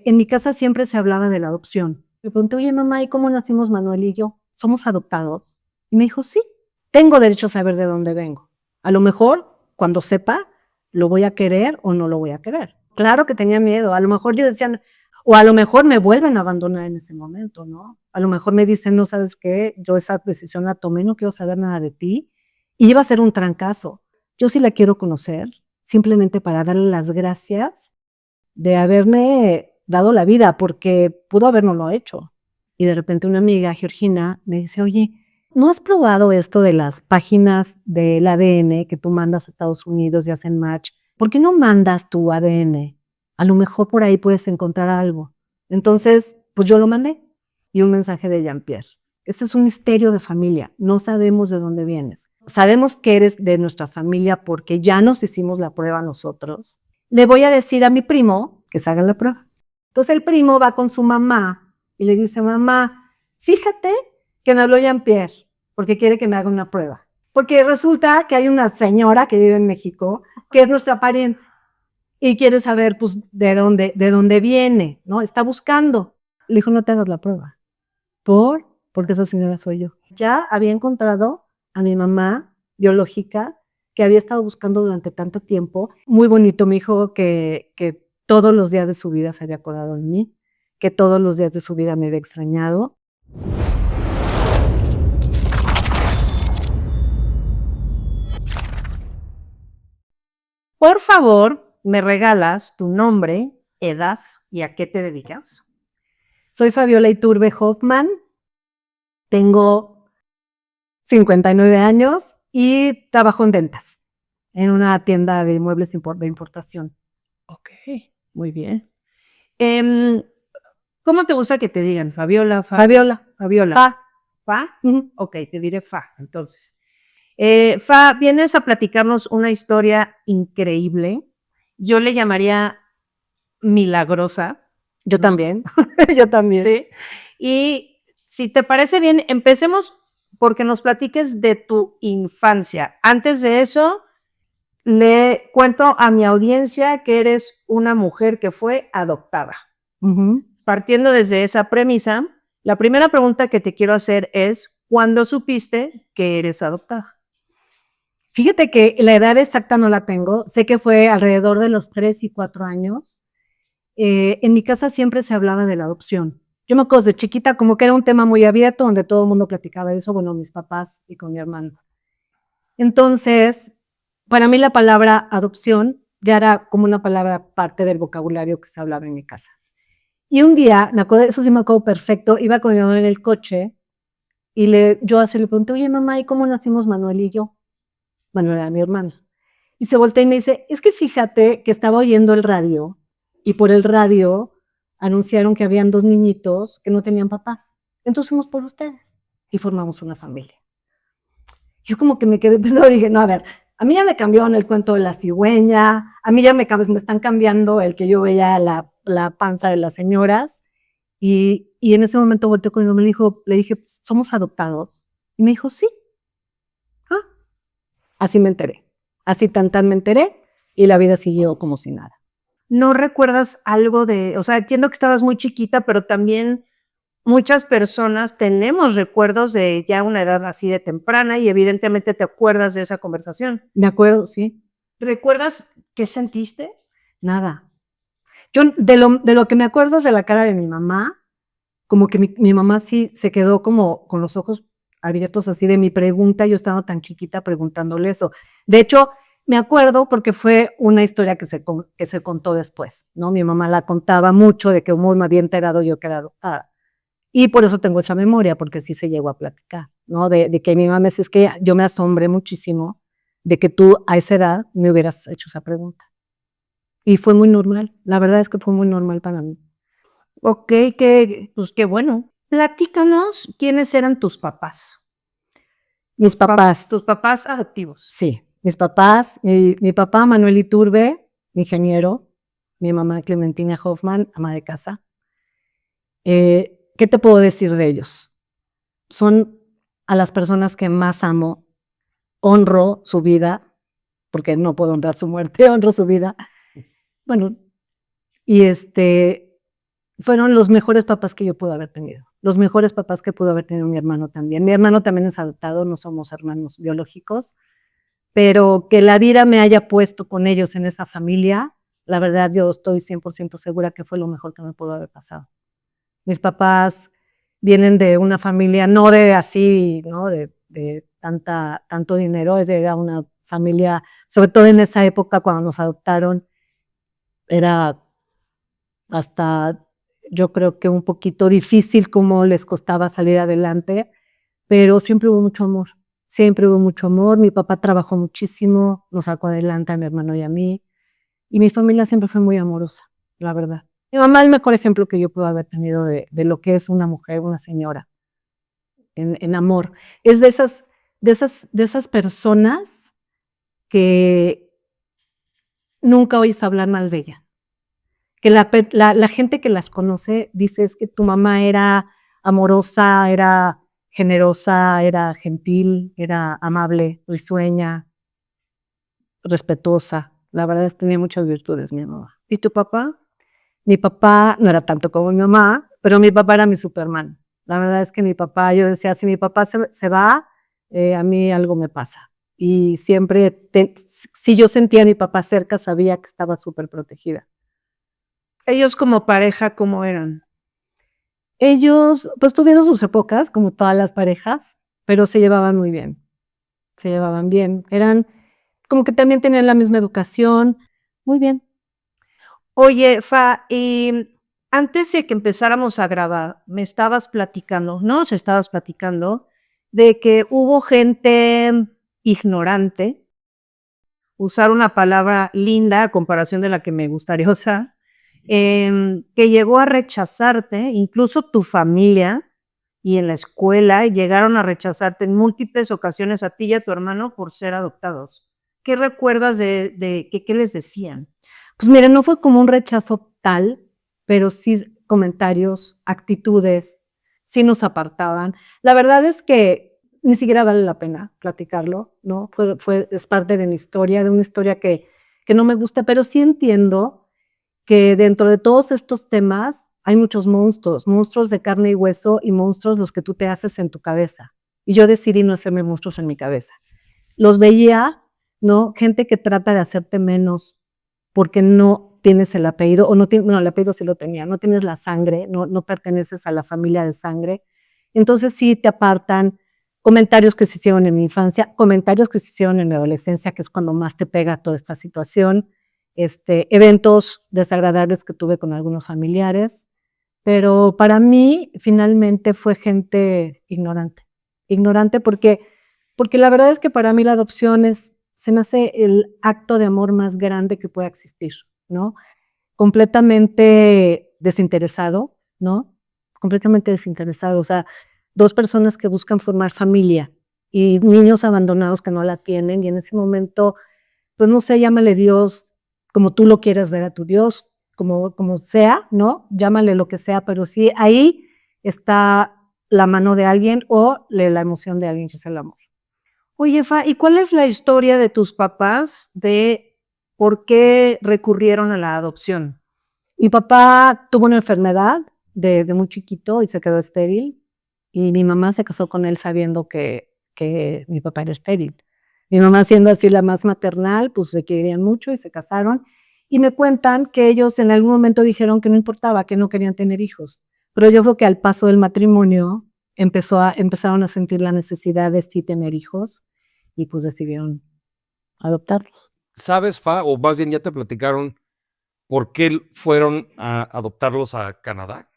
En mi casa siempre se hablaba de la adopción. Le pregunté, oye mamá, ¿y cómo nacimos Manuel y yo? ¿Somos adoptados? Y me dijo, sí, tengo derecho a saber de dónde vengo. A lo mejor, cuando sepa, lo voy a querer o no lo voy a querer. Claro que tenía miedo. A lo mejor yo decía, o a lo mejor me vuelven a abandonar en ese momento, ¿no? A lo mejor me dicen, no, ¿sabes qué? Yo esa decisión la tomé, no quiero saber nada de ti. Y iba a ser un trancazo. Yo sí la quiero conocer, simplemente para darle las gracias de haberme dado la vida, porque pudo habernoslo hecho. Y de repente una amiga, Georgina, me dice, oye, ¿no has probado esto de las páginas del ADN que tú mandas a Estados Unidos y hacen match? ¿Por qué no mandas tu ADN? A lo mejor por ahí puedes encontrar algo. Entonces, pues yo lo mandé y un mensaje de Jean-Pierre. Este es un misterio de familia, no sabemos de dónde vienes. Sabemos que eres de nuestra familia porque ya nos hicimos la prueba nosotros. Le voy a decir a mi primo que se haga la prueba. Entonces el primo va con su mamá y le dice, mamá, fíjate que me habló Jean-Pierre porque quiere que me haga una prueba. Porque resulta que hay una señora que vive en México que es nuestra pariente y quiere saber pues de dónde viene, ¿no? Está buscando. Le dijo, no te hagas la prueba. Porque esa señora soy yo. Ya había encontrado a mi mamá biológica que había estado buscando durante tanto tiempo. Muy bonito, me dijo que todos los días de su vida se había acordado de mí, que todos los días de su vida me había extrañado. Por favor, me regalas tu nombre, edad y a qué te dedicas. Soy Fabiola Iturbe Hoffman, tengo 59 años y trabajo en ventas, en una tienda de muebles de importación. Ok, muy bien. ¿Cómo te gusta que te digan? ¿Fabiola? Fabiola. Fabiola. ¿Fa? Ok, te diré Fa, entonces. Fa, vienes a platicarnos una historia increíble. Yo le llamaría milagrosa. Yo también, yo también. Sí. Y si te parece bien, empecemos porque nos platiques de tu infancia. Antes de eso, le cuento a mi audiencia que eres una mujer que fue adoptada. Partiendo desde esa premisa, la primera pregunta que te quiero hacer es, ¿cuándo supiste que eres adoptada? Fíjate que la edad exacta no la tengo, sé que fue alrededor de los 3 y 4 años. En mi casa siempre se hablaba de la adopción. Yo me acuerdo de chiquita como que era un tema muy abierto donde todo el mundo platicaba de eso, bueno, mis papás y con mi hermano. Entonces, para mí la palabra adopción ya era como una palabra parte del vocabulario que se hablaba en mi casa. Y un día, me acuerdo, eso sí me acuerdo perfecto, iba con mi mamá en el coche y yo así le pregunté, oye mamá, ¿y cómo nacimos Manuel y yo? Manuel era mi hermano. Y se voltea y me dice, es que fíjate que estaba oyendo el radio y por el radio anunciaron que habían 2 niñitos que no tenían papá. Entonces fuimos por ustedes y formamos una familia. Yo como que me quedé pensando, dije, no, a ver, a mí ya me cambiaron el cuento de la cigüeña, a mí ya me están cambiando el que yo veía la panza de las señoras. Y en ese momento volteó con mi mamá y le dije, ¿somos adoptados? Y me dijo, sí. Ah, así me enteré. Así tan me enteré y la vida siguió como si nada. ¿No recuerdas algo o sea, entiendo que estabas muy chiquita, pero también muchas personas tenemos recuerdos de ya una edad así de temprana y evidentemente te acuerdas de esa conversación? Me acuerdo, sí. ¿Recuerdas qué sentiste? Nada. Yo de lo que me acuerdo es de la cara de mi mamá, como que mi mamá sí se quedó como con los ojos abiertos así de mi pregunta, yo estaba tan chiquita preguntándole eso. De hecho, me acuerdo porque fue una historia que se contó después, ¿no? Mi mamá la contaba mucho de que muy me había enterado yo que era adoptada. Y por eso tengo esa memoria, porque sí se llegó a platicar, ¿no? De que mi mamá me decía, es que yo me asombré muchísimo de que tú a esa edad me hubieras hecho esa pregunta. Y fue muy normal, la verdad es que fue muy normal para mí. Ok, pues qué bueno. Platícanos quiénes eran tus papás. Mis papás, Tus papás adoptivos. sí, mis papás, mi papá Manuel Iturbe, ingeniero, mi mamá Clementina Hoffman, ama de casa. ¿Qué te puedo decir de ellos? Son a las personas que más amo, honro su vida, porque no puedo honrar su muerte, honro su vida. Bueno, y fueron los mejores papás que yo pude haber tenido. Los mejores papás que pudo haber tenido mi hermano también. Mi hermano también es adoptado, no somos hermanos biológicos, pero que la vida me haya puesto con ellos en esa familia, la verdad yo estoy 100% segura que fue lo mejor que me pudo haber pasado. Mis papás vienen de una familia, no de así, ¿no? De tanto dinero, era una familia, sobre todo en esa época cuando nos adoptaron, era hasta yo creo que un poquito difícil cómo les costaba salir adelante, pero siempre hubo mucho amor, siempre hubo mucho amor. Mi papá trabajó muchísimo, nos sacó adelante a mi hermano y a mí, y mi familia siempre fue muy amorosa, la verdad. Mi mamá es el mejor ejemplo que yo puedo haber tenido de lo que es una mujer, una señora, en amor. Es de esas personas que nunca oyes hablar mal de ella. Que la gente que las conoce dice es que tu mamá era amorosa, era generosa, era gentil, era amable, risueña, respetuosa. La verdad es que tenía muchas virtudes mi mamá. ¿Y tu papá? Mi papá no era tanto como mi mamá, pero mi papá era mi Superman. La verdad es que mi papá, yo decía, si mi papá se va, a mí algo me pasa. Y siempre, si yo sentía a mi papá cerca, sabía que estaba súper protegida. Ellos como pareja, ¿cómo eran? Ellos, pues tuvieron sus épocas, como todas las parejas, pero se llevaban muy bien. Se llevaban bien. Eran como que también tenían la misma educación. Muy bien. Oye, Fa, antes de que empezáramos a grabar, me estabas platicando, nos estabas platicando de que hubo gente ignorante, usar una palabra linda a comparación de la que me gustaría usar, que llegó a rechazarte, incluso tu familia y en la escuela llegaron a rechazarte en múltiples ocasiones a ti y a tu hermano por ser adoptados. ¿Qué recuerdas de qué les decían? Pues mira, no fue como un rechazo tal, pero sí comentarios, actitudes, sí nos apartaban. La verdad es que ni siquiera vale la pena platicarlo, ¿no? Es parte de mi historia, de una historia que no me gusta, pero sí entiendo que dentro de todos estos temas hay muchos monstruos, monstruos de carne y hueso y monstruos los que tú te haces en tu cabeza. Y yo decidí no hacerme monstruos en mi cabeza. Los veía, ¿no? Gente que trata de hacerte menos porque no tienes el apellido, o no tienes, bueno, el apellido sí lo tenía, no tienes la sangre, no perteneces a la familia de sangre. Entonces sí te apartan comentarios que se hicieron en mi infancia, comentarios que se hicieron en mi adolescencia, que es cuando más te pega toda esta situación, eventos desagradables que tuve con algunos familiares, pero para mí finalmente fue gente ignorante, ignorante porque la verdad es que para mí la adopción se me hace el acto de amor más grande que pueda existir, ¿no? Completamente desinteresado, ¿no? Completamente desinteresado, o sea, dos personas que buscan formar familia y niños abandonados que no la tienen y en ese momento, pues no sé, llámale Dios como tú lo quieras ver a tu Dios, como sea, ¿no? Llámale lo que sea, pero sí ahí está la mano de alguien o la emoción de alguien que es el amor. Oye, Fa, ¿y cuál es la historia de tus papás de por qué recurrieron a la adopción? Mi papá tuvo una enfermedad de muy chiquito y se quedó estéril, y mi mamá se casó con él sabiendo que mi papá era estéril. Mi mamá, siendo así la más maternal, pues se querían mucho y se casaron, y me cuentan que ellos en algún momento dijeron que no importaba, que no querían tener hijos, pero yo creo que al paso del matrimonio empezaron a sentir la necesidad de sí tener hijos, y pues decidieron adoptarlos. ¿Sabes, Fa, o más bien ya te platicaron por qué fueron a adoptarlos a Canadá?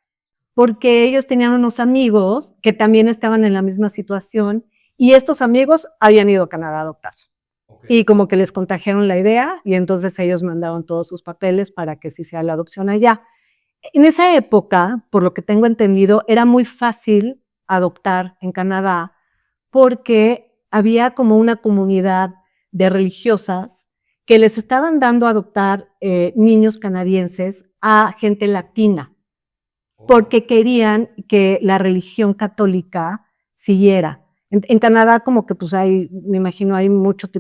Porque ellos tenían unos amigos que también estaban en la misma situación y estos amigos habían ido a Canadá a adoptar. Y como que les contagiaron la idea y entonces ellos mandaron todos sus papeles para que se hiciera la adopción allá. En esa época, por lo que tengo entendido, era muy fácil adoptar en Canadá porque había como una comunidad de religiosas que les estaban dando a adoptar niños canadienses a gente latina porque querían que la religión católica siguiera. En Canadá como que pues hay, me imagino, hay muchos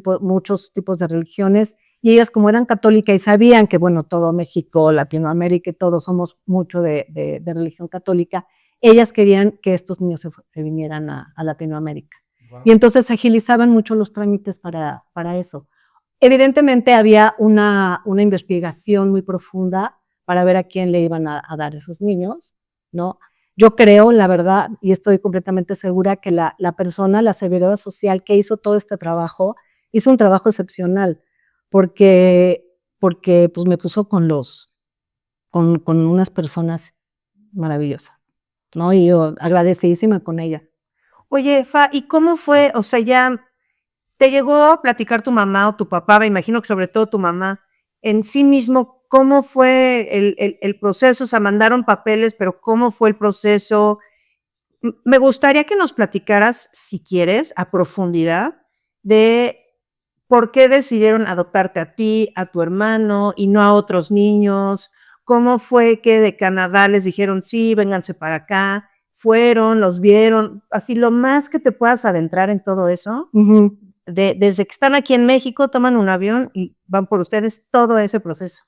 tipos de religiones Y ellas, como eran católicas y sabían que, bueno, todo México, Latinoamérica y todos somos mucho de religión católica, ellas querían que estos niños se vinieran a Latinoamérica. Wow. Y entonces agilizaban mucho los trámites para eso. Evidentemente había una investigación muy profunda para ver a quién le iban a dar esos niños, ¿no? Yo creo, la verdad, y estoy completamente segura que la persona, la servidora social que hizo todo este trabajo, hizo un trabajo excepcional, porque pues me puso con unas personas maravillosas, ¿no? Y yo agradecidísima con ella. Oye, Fa, ¿y cómo fue? O sea, ya te llegó a platicar tu mamá o tu papá, me imagino que sobre todo tu mamá, en sí mismo, ¿cómo fue el proceso? O sea, mandaron papeles, pero ¿cómo fue el proceso? Me gustaría que nos platicaras, si quieres, a profundidad, de por qué decidieron adoptarte a ti, a tu hermano y no a otros niños. ¿Cómo fue que de Canadá les dijeron, sí, vénganse para acá? Fueron, los vieron, así lo más que te puedas adentrar en todo eso. Ujú. Desde que están aquí en México, toman un avión y van por ustedes, todo ese proceso.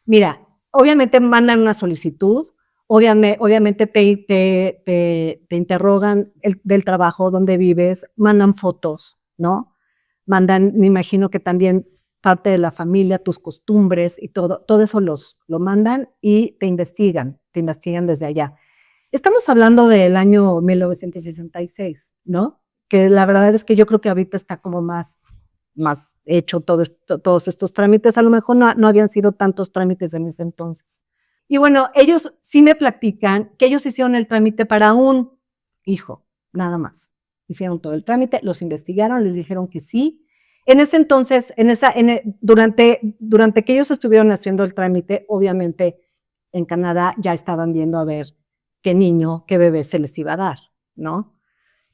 Mira, obviamente mandan una solicitud, obviamente te interrogan del trabajo, dónde vives, mandan fotos, ¿no? Mandan, me imagino que también parte de la familia, tus costumbres y todo eso lo mandan y te investigan desde allá. Estamos hablando del año 1966, ¿no? Que la verdad es que yo creo que ahorita está como más hecho todos estos trámites. A lo mejor no habían sido tantos trámites en ese entonces. Y bueno, ellos sí me platican que ellos hicieron el trámite para un hijo, nada más. Hicieron todo el trámite, los investigaron, les dijeron que sí. En ese entonces, durante que ellos estuvieron haciendo el trámite, obviamente en Canadá ya estaban viendo a ver qué niño, qué bebé se les iba a dar, ¿no?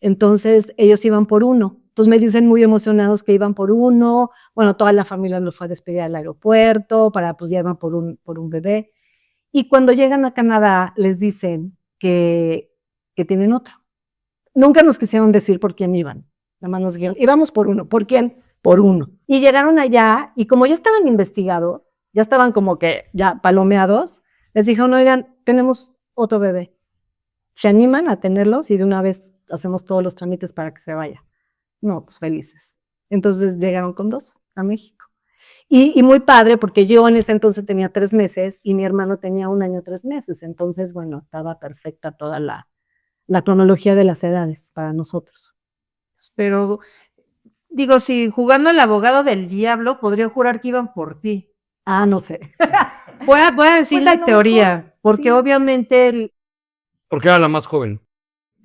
Entonces ellos iban por uno. Entonces me dicen muy emocionados que iban por uno. Bueno, toda la familia los fue a despedir al aeropuerto pues ya iban por un bebé. Y cuando llegan a Canadá les dicen que tienen otro. Nunca nos quisieron decir por quién iban. Nada más nos dijeron, íbamos por uno. ¿Por quién? Por uno. Y llegaron allá y como ya estaban investigados, ya estaban como que ya palomeados, les dijeron, oigan, tenemos otro bebé. ¿Se animan a tenerlos? Y de una vez hacemos todos los trámites para que se vaya. No, pues felices. Entonces llegaron con 2 a México. Y muy padre, porque yo en ese entonces tenía 3 meses y mi hermano tenía 1 año 3 meses. Entonces, bueno, estaba perfecta toda la cronología de las edades para nosotros. Pero, digo, si jugando al abogado del diablo, podría jurar que iban por ti. Ah, no sé. Voy a decir Pues la a lo teoría, mejor, porque sí. obviamente Porque era la más joven.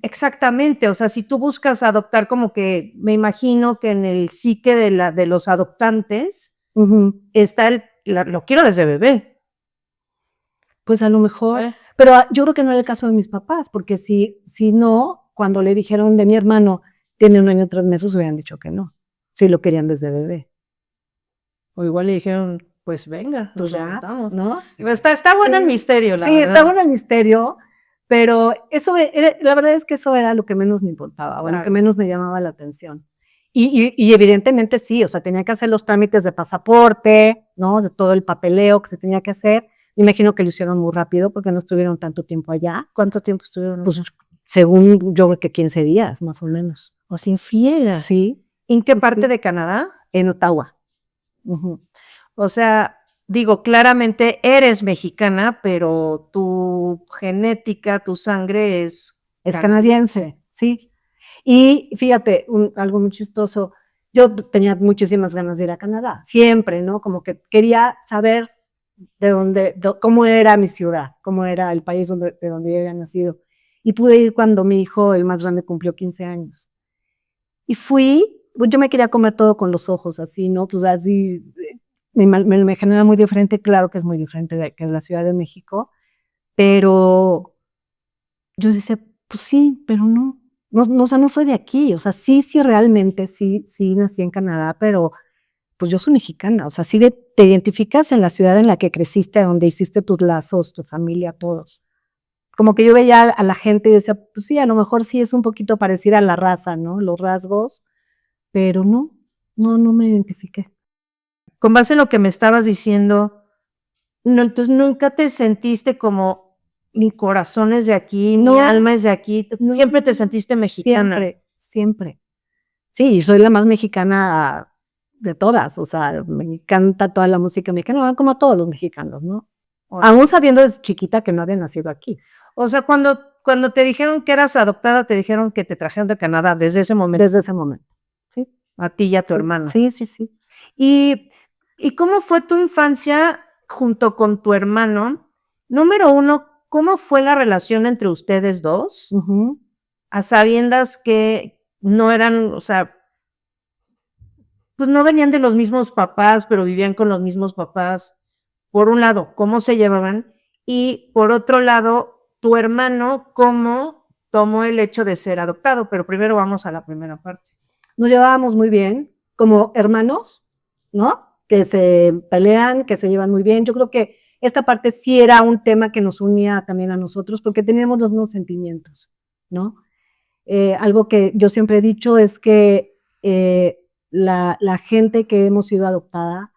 exactamente, o sea, si tú buscas adoptar, como que me imagino que en el psique de los adoptantes Ujú. está lo quiero desde bebé. Pues a lo mejor, pero yo creo que no era el caso de mis papás, porque si no, cuando le dijeron de mi hermano, tiene 1 año 3 meses, hubieran dicho que no, si lo querían desde bebé. O igual le dijeron, pues venga, Pues nos ya, adoptamos. ¿no? Está bueno el misterio, la Sí, verdad. está bueno el misterio, pero la verdad es que eso era lo que menos me importaba, o lo que Claro. menos me llamaba la atención. Y evidentemente sí, o sea, tenía que hacer los trámites de pasaporte, ¿no? De todo el papeleo que se tenía que hacer. Me imagino que lo hicieron muy rápido porque no estuvieron tanto tiempo allá. ¿Cuánto tiempo estuvieron? Pues según yo creo que 15 días, más o menos. O sin friega. Sí, ¿En qué parte de Canadá? en Ottawa. Ujú. O sea, digo, claramente eres mexicana, pero tu genética, tu sangre es Es canadiense, sí. Y fíjate, algo muy chistoso, yo tenía muchísimas ganas de ir a Canadá, siempre, ¿no? Como que quería saber cómo era mi ciudad, cómo era el país de donde yo había nacido. Y pude ir cuando mi hijo, el más grande, cumplió 15 años. Y fui, pues yo me quería comer todo con los ojos, así, ¿no? Pues así, me genera muy diferente, claro que es muy diferente que la Ciudad de México, pero yo decía, pues sí, pero no, o sea, no soy de aquí, o sea, sí, realmente, sí, nací en Canadá, pero pues yo soy mexicana, o sea, sí te identificas en la ciudad en la que creciste, donde hiciste tus lazos, tu familia, todos. Como que yo veía a la gente y decía, pues sí, a lo mejor sí es un poquito parecida a la raza, ¿no? Los rasgos, pero no me identifiqué. con base en lo que me estabas diciendo, no, entonces nunca te sentiste como mi corazón es de aquí, mi No, alma es de aquí, no. siempre te sentiste mexicana. Siempre, siempre. Sí, soy la más mexicana de todas, o sea, me encanta toda la música mexicana, como a todos los mexicanos, ¿no? Aún sabiendo desde chiquita que no había nacido aquí. O sea, cuando te dijeron que eras adoptada, te dijeron que te trajeron de Canadá desde ese momento, Desde ese momento. Sí, a ti y a tu hermano. sí, sí, sí. ¿Y cómo fue tu infancia junto con tu hermano? Número uno, ¿cómo fue la relación entre ustedes dos? Ujú. A sabiendas que no eran, o sea, pues no venían de los mismos papás, pero vivían con los mismos papás. Por un lado, ¿cómo se llevaban? Y por otro lado, tu hermano, ¿cómo tomó el hecho de ser adoptado? Pero primero vamos a la primera parte. Nos llevábamos muy bien, como hermanos, ¿no? Que se pelean, que se llevan muy bien. Yo creo que esta parte sí era un tema que nos unía también a nosotros, porque teníamos los mismos sentimientos, ¿no? Algo que yo siempre he dicho es que la gente que hemos sido adoptada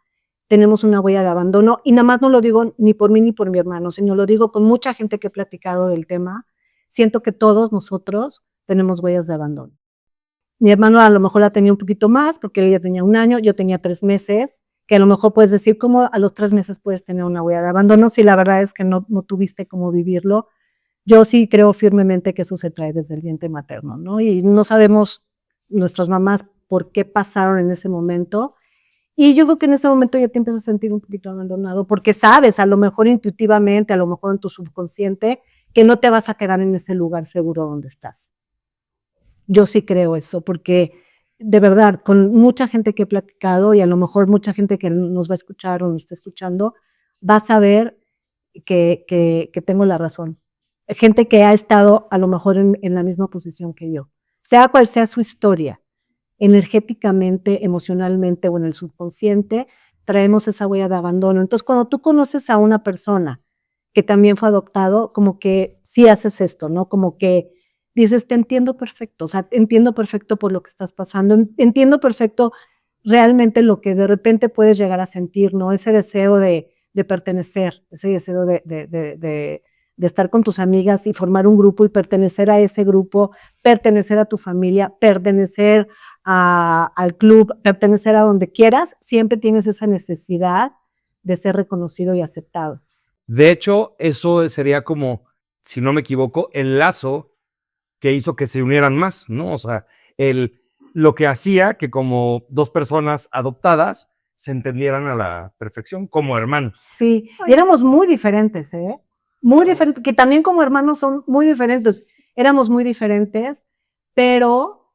tenemos una huella de abandono, y nada más no lo digo ni por mí ni por mi hermano, sino lo digo con mucha gente que he platicado del tema. Siento que todos nosotros tenemos huellas de abandono. Mi hermano a lo mejor la tenía un poquito más, porque él ya tenía 1 año, yo tenía 3 meses, que a lo mejor puedes decir, ¿cómo a los 3 meses puedes tener una huella de abandono? Si la verdad es que no tuviste cómo vivirlo. Yo sí creo firmemente que eso se trae desde el vientre materno, ¿no? Y no sabemos nuestras mamás por qué pasaron en ese momento. Y yo creo que en ese momento ya te empiezas a sentir un poquito abandonado, porque sabes, a lo mejor intuitivamente, a lo mejor en tu subconsciente, que no te vas a quedar en ese lugar seguro donde estás. Yo sí creo eso, porque de verdad, con mucha gente que he platicado, y a lo mejor mucha gente que nos va a escuchar o nos está escuchando, va a saber que tengo la razón. Gente que ha estado a lo mejor en la misma posición que yo. Sea cual sea su historia, energéticamente, emocionalmente o en el subconsciente, traemos esa huella de abandono. Entonces, cuando tú conoces a una persona que también fue adoptado, como que sí haces esto, ¿no? Como que dices, te entiendo perfecto, o sea, entiendo perfecto por lo que estás pasando, entiendo perfecto realmente lo que de repente puedes llegar a sentir, ¿no? Ese deseo de pertenecer, ese deseo de estar con tus amigas y formar un grupo y pertenecer a ese grupo, pertenecer a tu familia, pertenecer al club, pertenecer a donde quieras, siempre tienes esa necesidad de ser reconocido y aceptado. De hecho, eso sería como, si no me equivoco, el lazo que hizo que se unieran más, ¿no? O sea, lo que hacía que como 2 personas adoptadas se entendieran a la perfección como hermanos. Sí, y éramos muy diferentes, ¿eh? Muy diferentes, que también como hermanos son muy diferentes. Éramos muy diferentes, pero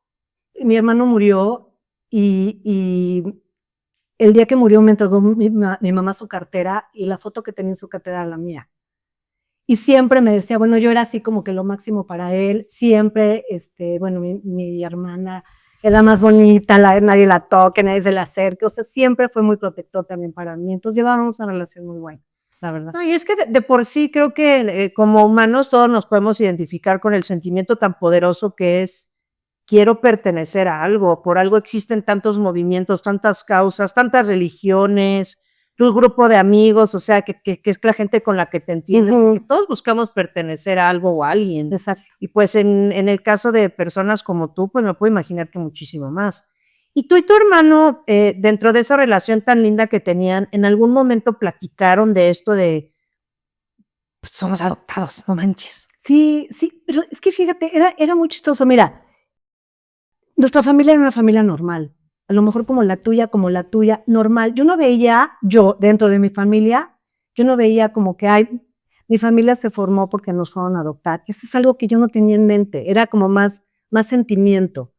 mi hermano murió y el día que murió me entregó mi mamá su cartera, y la foto que tenía en su cartera era la mía. Y siempre me decía, bueno, yo era así como que lo máximo para él, siempre, bueno, mi hermana es la más bonita, nadie la toque, nadie se la acerque, o sea, siempre fue muy protector también para mí. Entonces llevábamos una relación muy buena, la verdad. No, y es que de por sí creo que como humanos todos nos podemos identificar con el sentimiento tan poderoso que es quiero pertenecer a algo, por algo existen tantos movimientos, tantas causas, tantas religiones, tu grupo de amigos, o sea, que es la gente con la que te entiendes, que todos buscamos pertenecer a algo o a alguien. Exacto. Y pues en el caso de personas como tú, pues me puedo imaginar que muchísimo más. Y tú y tu hermano, dentro de esa relación tan linda que tenían, ¿en algún momento platicaron de esto de pues, somos adoptados, no manches? Sí, sí, pero es que fíjate, era muy chistoso. Mira, nuestra familia era una familia normal, a lo mejor como la tuya, normal. Yo dentro de mi familia, yo no veía como que, ay, mi familia se formó porque nos fueron a adoptar. Eso es algo que yo no tenía en mente, era como más sentimiento.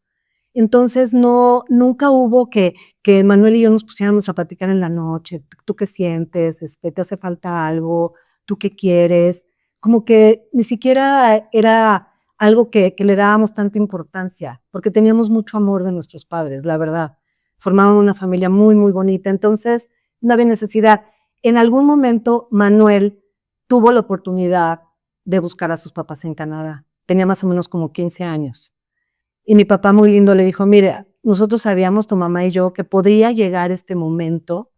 Entonces, nunca hubo que Manuel y yo nos pusiéramos a platicar en la noche, ¿tú qué sientes? ¿Te hace falta algo? ¿Tú qué quieres? Como que ni siquiera era algo que le dábamos tanta importancia, porque teníamos mucho amor de nuestros padres, la verdad. Formaban una familia muy, muy bonita, entonces no había necesidad. En algún momento, Manuel tuvo la oportunidad de buscar a sus papás en Canadá. Tenía más o menos como 15 años. Y mi papá muy lindo le dijo, mire, nosotros sabíamos, tu mamá y yo, que podría llegar este momento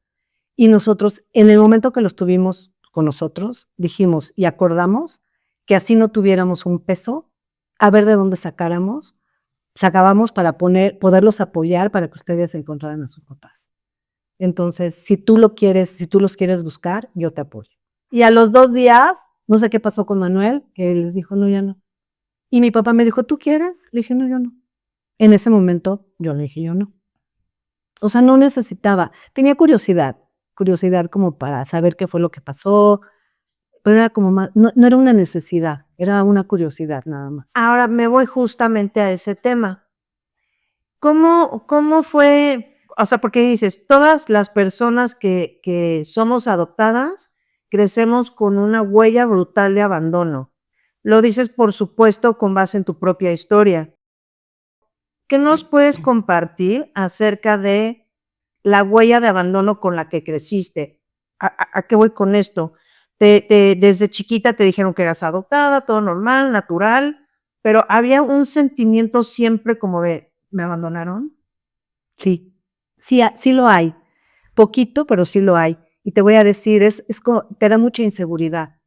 Y nosotros, en el momento que los tuvimos con nosotros, dijimos y acordamos que así no tuviéramos un peso, a ver de dónde sacábamos para poderlos apoyar para que ustedes encontraran a sus papás. Entonces, si tú los quieres buscar, yo te apoyo. Y a los 2 días, no sé qué pasó con Manuel, que les dijo, no, ya no. Y mi papá me dijo, ¿tú quieres? Le dije, no, yo no. En ese momento, yo le dije, yo no. O sea, no necesitaba. Tenía curiosidad como para saber qué fue lo que pasó, pero era como más, no era una necesidad, era una curiosidad nada más. Ahora me voy justamente a ese tema. ¿Cómo fue? O sea, porque dices, todas las personas que somos adoptadas crecemos con una huella brutal de abandono. Lo dices, por supuesto, con base en tu propia historia. ¿Qué nos puedes compartir acerca de la huella de abandono con la que creciste? ¿A qué voy con esto? Desde chiquita te dijeron que eras adoptada, todo normal, natural, pero había un sentimiento siempre como de, ¿me abandonaron? Sí, sí lo hay. Poquito, pero sí lo hay. Y te voy a decir, te da mucha inseguridad.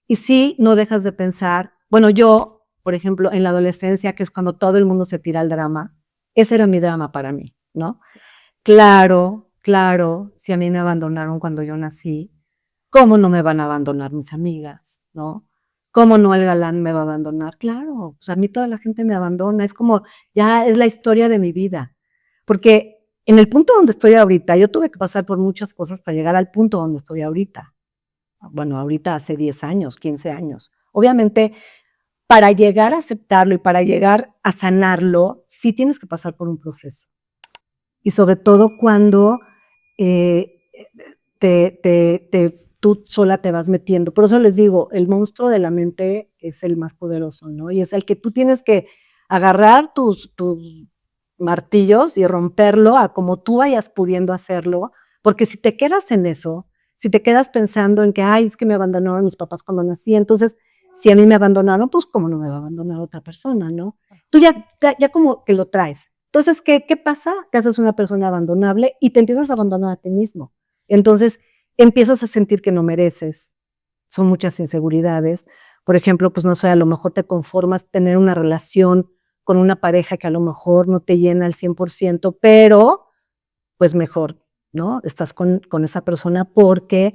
Y sí, no dejas de pensar, bueno, yo, por ejemplo, en la adolescencia, que es cuando todo el mundo se tira al drama, ese era mi drama para mí, ¿no? Claro, si a mí me abandonaron cuando yo nací, ¿cómo no me van a abandonar mis amigas, no? ¿Cómo no el galán me va a abandonar? Claro, pues a mí toda la gente me abandona, es como, ya es la historia de mi vida. Porque en el punto donde estoy ahorita, yo tuve que pasar por muchas cosas para llegar al punto donde estoy ahorita. Bueno, ahorita hace 10 años, 15 años. Obviamente, para llegar a aceptarlo y para llegar a sanarlo, sí tienes que pasar por un proceso. Y sobre todo cuando tú sola te vas metiendo. Por eso les digo, el monstruo de la mente es el más poderoso, ¿no? Y es el que tú tienes que agarrar tus martillos y romperlo a como tú vayas pudiendo hacerlo, porque si te quedas en eso, si te quedas pensando en que, ay, es que me abandonaron mis papás cuando nací, entonces, si a mí me abandonaron, pues, ¿cómo no me va a abandonar otra persona, no? Tú ya como que lo traes. Entonces, ¿qué pasa? Te haces una persona abandonable y te empiezas a abandonar a ti mismo. Entonces, empiezas a sentir que no mereces. Son muchas inseguridades. Por ejemplo, pues no sé, a lo mejor te conformas tener una relación con una pareja que a lo mejor no te llena al 100%, pero pues mejor, ¿no? Estás con esa persona porque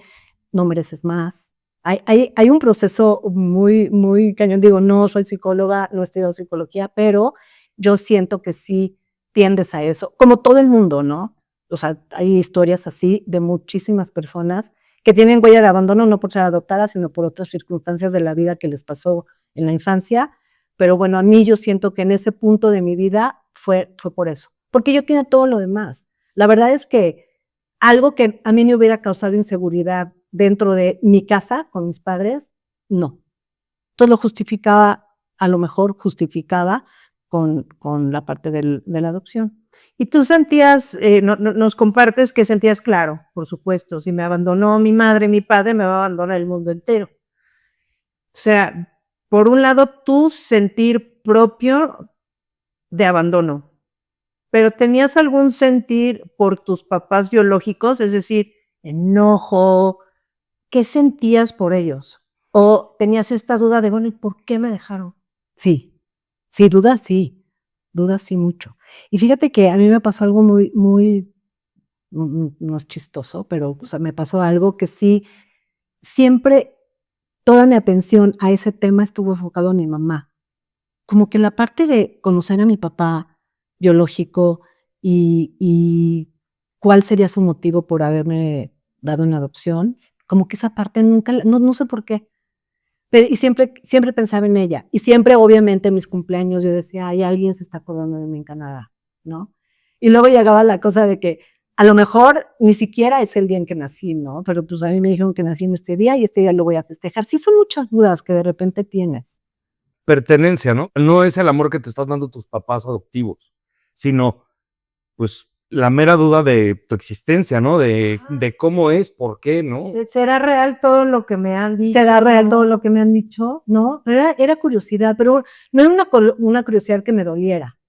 no mereces más. Hay un proceso muy cañón. Digo, no soy psicóloga, no he estudiado psicología, pero yo siento que sí tiendes a eso, como todo el mundo, ¿no? O sea, hay historias así de muchísimas personas que tienen huella de abandono no por ser adoptadas, sino por otras circunstancias de la vida que les pasó en la infancia. Pero bueno, a mí yo siento que en ese punto de mi vida fue por eso, porque yo tenía todo lo demás. La verdad es que algo que a mí me hubiera causado inseguridad dentro de mi casa con mis padres, no. Entonces lo justificaba, a lo mejor justificaba con la parte de la adopción. Y tú sentías, nos compartes que sentías, claro, por supuesto, si me abandonó mi madre, mi padre, me va a abandonar el mundo entero. O sea, por un lado, tu sentir propio de abandono, pero ¿tenías algún sentir por tus papás biológicos? Es decir, enojo, ¿qué sentías por ellos? ¿O tenías esta duda de, bueno, ¿y por qué me dejaron? Sí, dudas sí mucho. Y fíjate que a mí me pasó algo no es chistoso, pero o sea, me pasó algo que sí, siempre toda mi atención a ese tema estuvo enfocado en mi mamá. Como que la parte de conocer a mi papá biológico y cuál sería su motivo por haberme dado una adopción, como que esa parte nunca, no sé por qué. Y siempre pensaba en ella. Y siempre, obviamente, en mis cumpleaños yo decía, ay, alguien se está acordando de mí en Canadá, ¿no? Y luego llegaba la cosa de que a lo mejor ni siquiera es el día en que nací, ¿no? Pero pues a mí me dijeron que nací en este día y este día lo voy a festejar. Sí, son muchas dudas que de repente tienes. Pertenencia, ¿no? No es el amor que te están dando tus papás adoptivos, sino, pues, la mera duda de tu existencia, ¿no? De cómo es, por qué, ¿no? ¿Será real todo lo que me han dicho? ¿Será real todo lo que me han dicho? No, era curiosidad, pero no era una curiosidad que me doliera.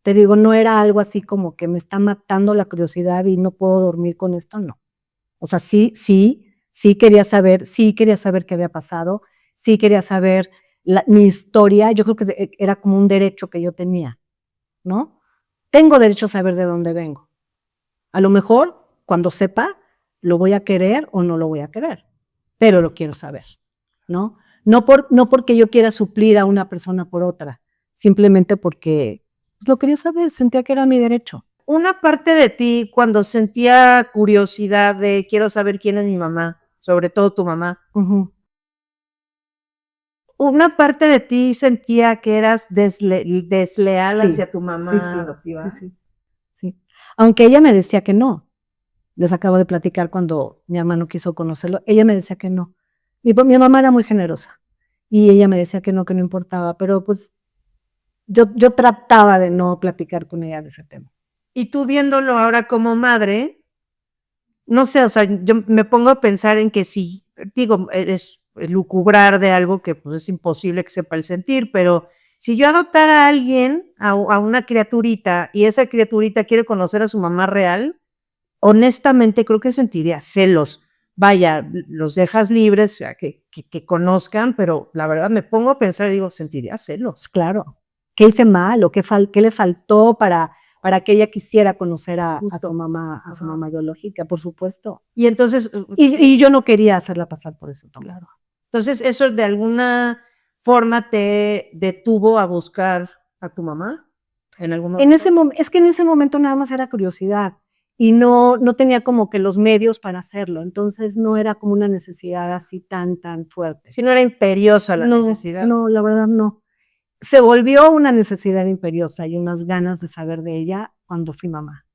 Te digo, no era algo así como que me está matando la curiosidad y no puedo dormir con esto, no. O sea, sí quería saber qué había pasado, sí quería saber mi historia. Yo creo que era como un derecho que yo tenía, ¿no? Tengo derecho a saber de dónde vengo. A lo mejor, cuando sepa, lo voy a querer o no lo voy a querer, pero lo quiero saber, ¿no? No porque yo quiera suplir a una persona por otra, simplemente porque lo quería saber, sentía que era mi derecho. Una parte de ti, cuando sentía curiosidad de quiero saber quién es mi mamá, sobre todo tu mamá, una parte de ti sentía que eras desleal Sí, hacia tu mamá adoptiva. Sí. Aunque ella me decía que no. Les acabo de platicar cuando mi hermano quiso conocerlo, ella me decía que no. Mi mamá era muy generosa y ella me decía que no importaba, pero pues yo trataba de no platicar con ella de ese tema. Y tú viéndolo ahora como madre, no sé, o sea, yo me pongo a pensar en que si, digo, es lucubrar de algo que pues es imposible que sepa el sentir, pero si yo adoptara a alguien, a una criaturita, y esa criaturita quiere conocer a su mamá real, honestamente creo que sentiría celos. Vaya, los dejas libres, o sea, que conozcan, pero la verdad me pongo a pensar y digo, sentiría celos. Claro. ¿Qué hice mal o qué le faltó para que ella quisiera conocer a su mamá biológica? Por supuesto. Y entonces, Y yo no quería hacerla pasar por eso también. claro. Entonces, ¿eso de alguna forma te detuvo a buscar a tu mamá? En algún momento. Es que en ese momento nada más era curiosidad y no tenía como que los medios para hacerlo, entonces no era como una necesidad así tan fuerte. Si no era imperiosa la No, necesidad. no, la verdad no. Se volvió una necesidad imperiosa y unas ganas de saber de ella cuando fui mamá.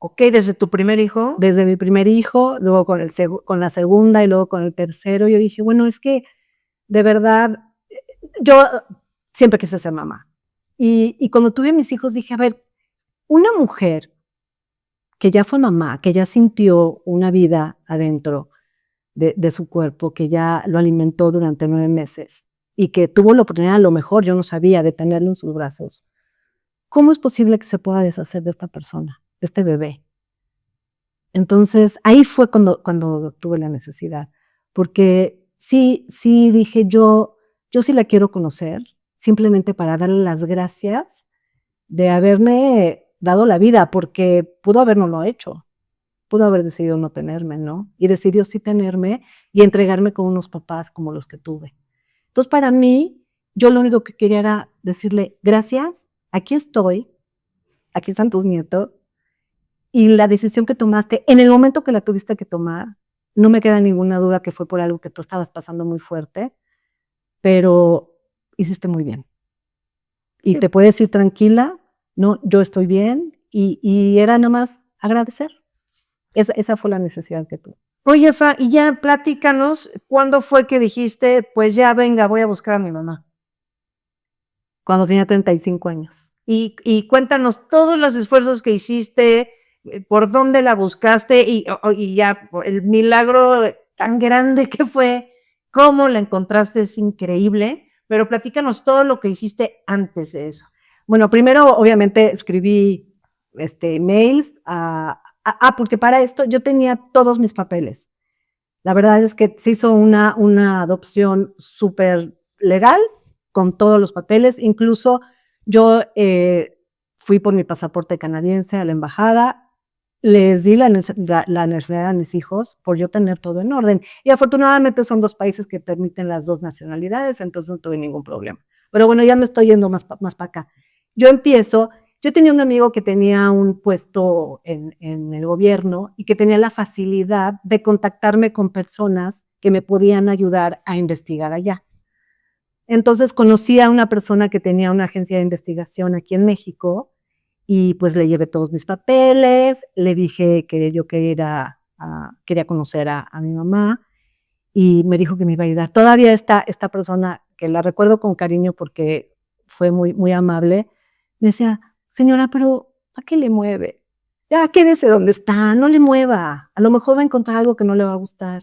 Ok, desde tu primer hijo. Desde mi primer hijo, luego con la segunda y luego con el tercero, yo dije, bueno, es que de verdad, yo siempre quise ser mamá. Y cuando tuve mis hijos dije, a ver, una mujer que ya fue mamá, que ya sintió una vida adentro de su cuerpo, que ya lo alimentó durante 9 meses y que tuvo la oportunidad, a lo mejor yo no sabía, de tenerlo en sus brazos, ¿cómo es posible que se pueda deshacer de esta persona, de este bebé? Entonces, ahí fue cuando tuve la necesidad, porque sí dije yo sí la quiero conocer, simplemente para darle las gracias de haberme dado la vida, porque pudo habernoslo hecho, pudo haber decidido no tenerme, ¿no? Y decidió sí tenerme y entregarme con unos papás como los que tuve. Entonces, para mí, yo lo único que quería era decirle, gracias, aquí estoy, aquí están tus nietos, y la decisión que tomaste, en el momento que la tuviste que tomar, no me queda ninguna duda que fue por algo que tú estabas pasando muy fuerte, pero hiciste muy bien. Y te puedes ir tranquila, no, yo estoy bien, y era nada más agradecer. Esa fue la necesidad que tuve. Oye, Fa, y ya platícanos, ¿cuándo fue que dijiste, pues ya venga, voy a buscar a mi mamá? Cuando tenía 35 años. Y cuéntanos todos los esfuerzos que hiciste, por dónde la buscaste y ya el milagro tan grande que fue, cómo la encontraste es increíble, pero platícanos todo lo que hiciste antes de eso. Bueno, primero obviamente escribí mails porque para esto yo tenía todos mis papeles. La verdad es que se hizo una adopción súper legal, con todos los papeles, incluso yo fui por mi pasaporte canadiense a la embajada, les di la nacionalidad a mis hijos por yo tener todo en orden. Y afortunadamente son 2 países que permiten las 2 nacionalidades, entonces no tuve ningún problema. Pero bueno, ya me estoy yendo más para acá. Yo tenía un amigo que tenía un puesto en el gobierno y que tenía la facilidad de contactarme con personas que me podían ayudar a investigar allá. Entonces conocí a una persona que tenía una agencia de investigación aquí en México y pues le llevé todos mis papeles, le dije que yo quería conocer a mi mamá y me dijo que me iba a ayudar. Todavía esta persona, que la recuerdo con cariño porque fue muy amable, me decía, señora, pero ¿a qué le mueve? Ya quédese donde está, no le mueva, a lo mejor va a encontrar algo que no le va a gustar.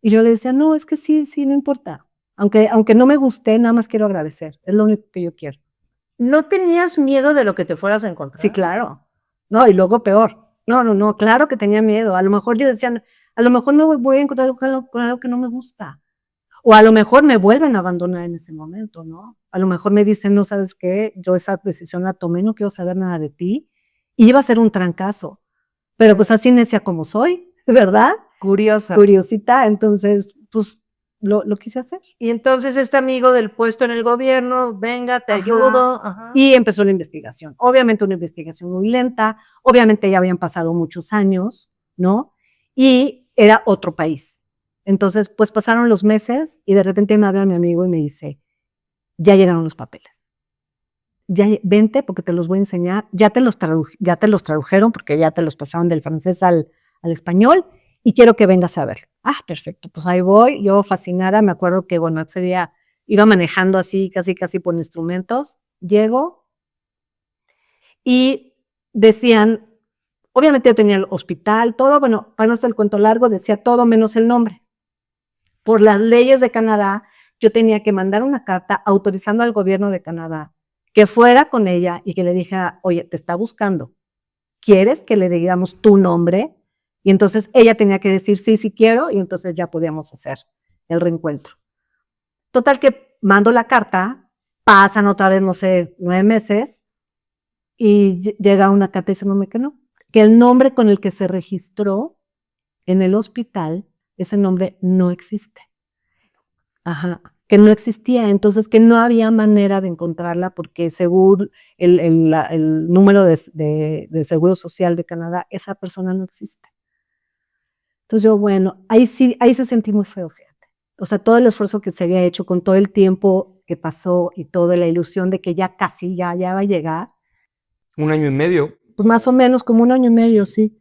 Y yo le decía, no, es que sí, no importa. Aunque no me guste, nada más quiero agradecer, es lo único que yo quiero. ¿No tenías miedo de lo que te fueras a encontrar? Sí, claro. No, y luego peor. No, claro que tenía miedo. A lo mejor yo decía, A lo mejor me voy a encontrar con algo que no me gusta. O a lo mejor me vuelven a abandonar en ese momento, ¿no? A lo mejor me dicen, no, ¿sabes qué? Yo esa decisión la tomé, no quiero saber nada de ti. Y iba a ser un trancazo. Pero pues así necia como soy, ¿verdad? Curiosa. Curiosita, entonces, pues lo quise hacer. Y entonces este amigo del puesto en el gobierno, venga, te Ajá. ayudo. Ajá. Y empezó la investigación. Obviamente una investigación muy lenta, obviamente ya habían pasado muchos años, ¿no? Y era otro país. Entonces, pues pasaron los meses y de repente me habla mi amigo y me dice, ya llegaron los papeles. Ya, vente porque te los voy a enseñar. Ya te los tradujeron porque ya te los pasaron del francés al español y quiero que vengas a ver. Ah, perfecto, pues ahí voy. Yo fascinada, me acuerdo que, bueno, ese día iba manejando así, casi por instrumentos. Llego y decían, obviamente yo tenía el hospital, todo, bueno, para no hacer el cuento largo, decía todo menos el nombre. Por las leyes de Canadá, yo tenía que mandar una carta autorizando al gobierno de Canadá que fuera con ella y que le dijera, oye, te está buscando, ¿quieres que le digamos tu nombre? Y entonces ella tenía que decir, sí, sí quiero, y entonces ya podíamos hacer el reencuentro. Total que mando la carta, pasan otra vez, no sé, 9 meses, y llega una carta diciéndome que no, que el nombre con el que se registró en el hospital, ese nombre no existe. Ajá, que no existía, entonces que no había manera de encontrarla porque según el número de Seguro Social de Canadá, esa persona no existe. Entonces yo, bueno, ahí se sentí muy feo, fíjate. O sea, todo el esfuerzo que se había hecho con todo el tiempo que pasó y toda la ilusión de que ya casi, ya va a llegar. 1 año y medio. Pues más o menos, como 1 año y medio, sí.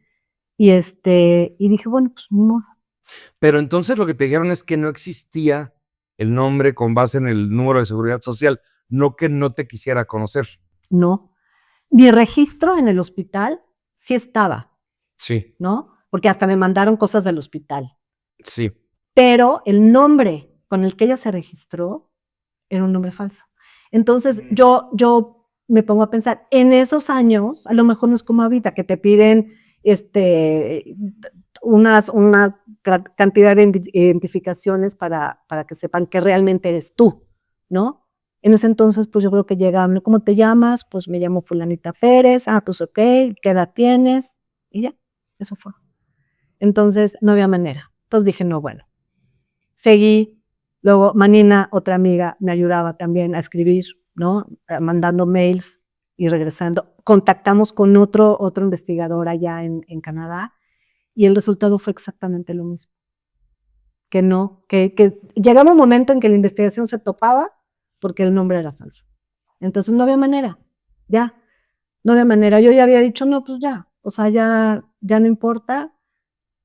Y dije, bueno, pues ni modo. Pero entonces lo que te dijeron es que no existía el nombre con base en el número de seguridad social, no que no te quisiera conocer. No. Mi registro en el hospital sí estaba, Sí, ¿no? Porque hasta me mandaron cosas del hospital. sí. Pero el nombre con el que ella se registró era un nombre falso. Entonces yo me pongo a pensar, en esos años, a lo mejor no es como ahorita, que te piden una cantidad de identificaciones para que sepan que realmente eres tú, ¿no? En ese entonces, pues yo creo que llegaban, ¿cómo te llamas? Pues me llamo fulanita Pérez, pues ok, ¿qué edad tienes? Y ya, eso fue. Entonces, no había manera. Entonces dije, no, bueno. Seguí, luego Manina, otra amiga, me ayudaba también a escribir, ¿no? Mandando mails y regresando. Contactamos con otro investigador allá en Canadá y el resultado fue exactamente lo mismo. Que no, que llegaba un momento en que la investigación se topaba porque el nombre era falso. Entonces no había manera, ya, no había manera. Yo ya había dicho, no, pues ya, o sea, ya no importa.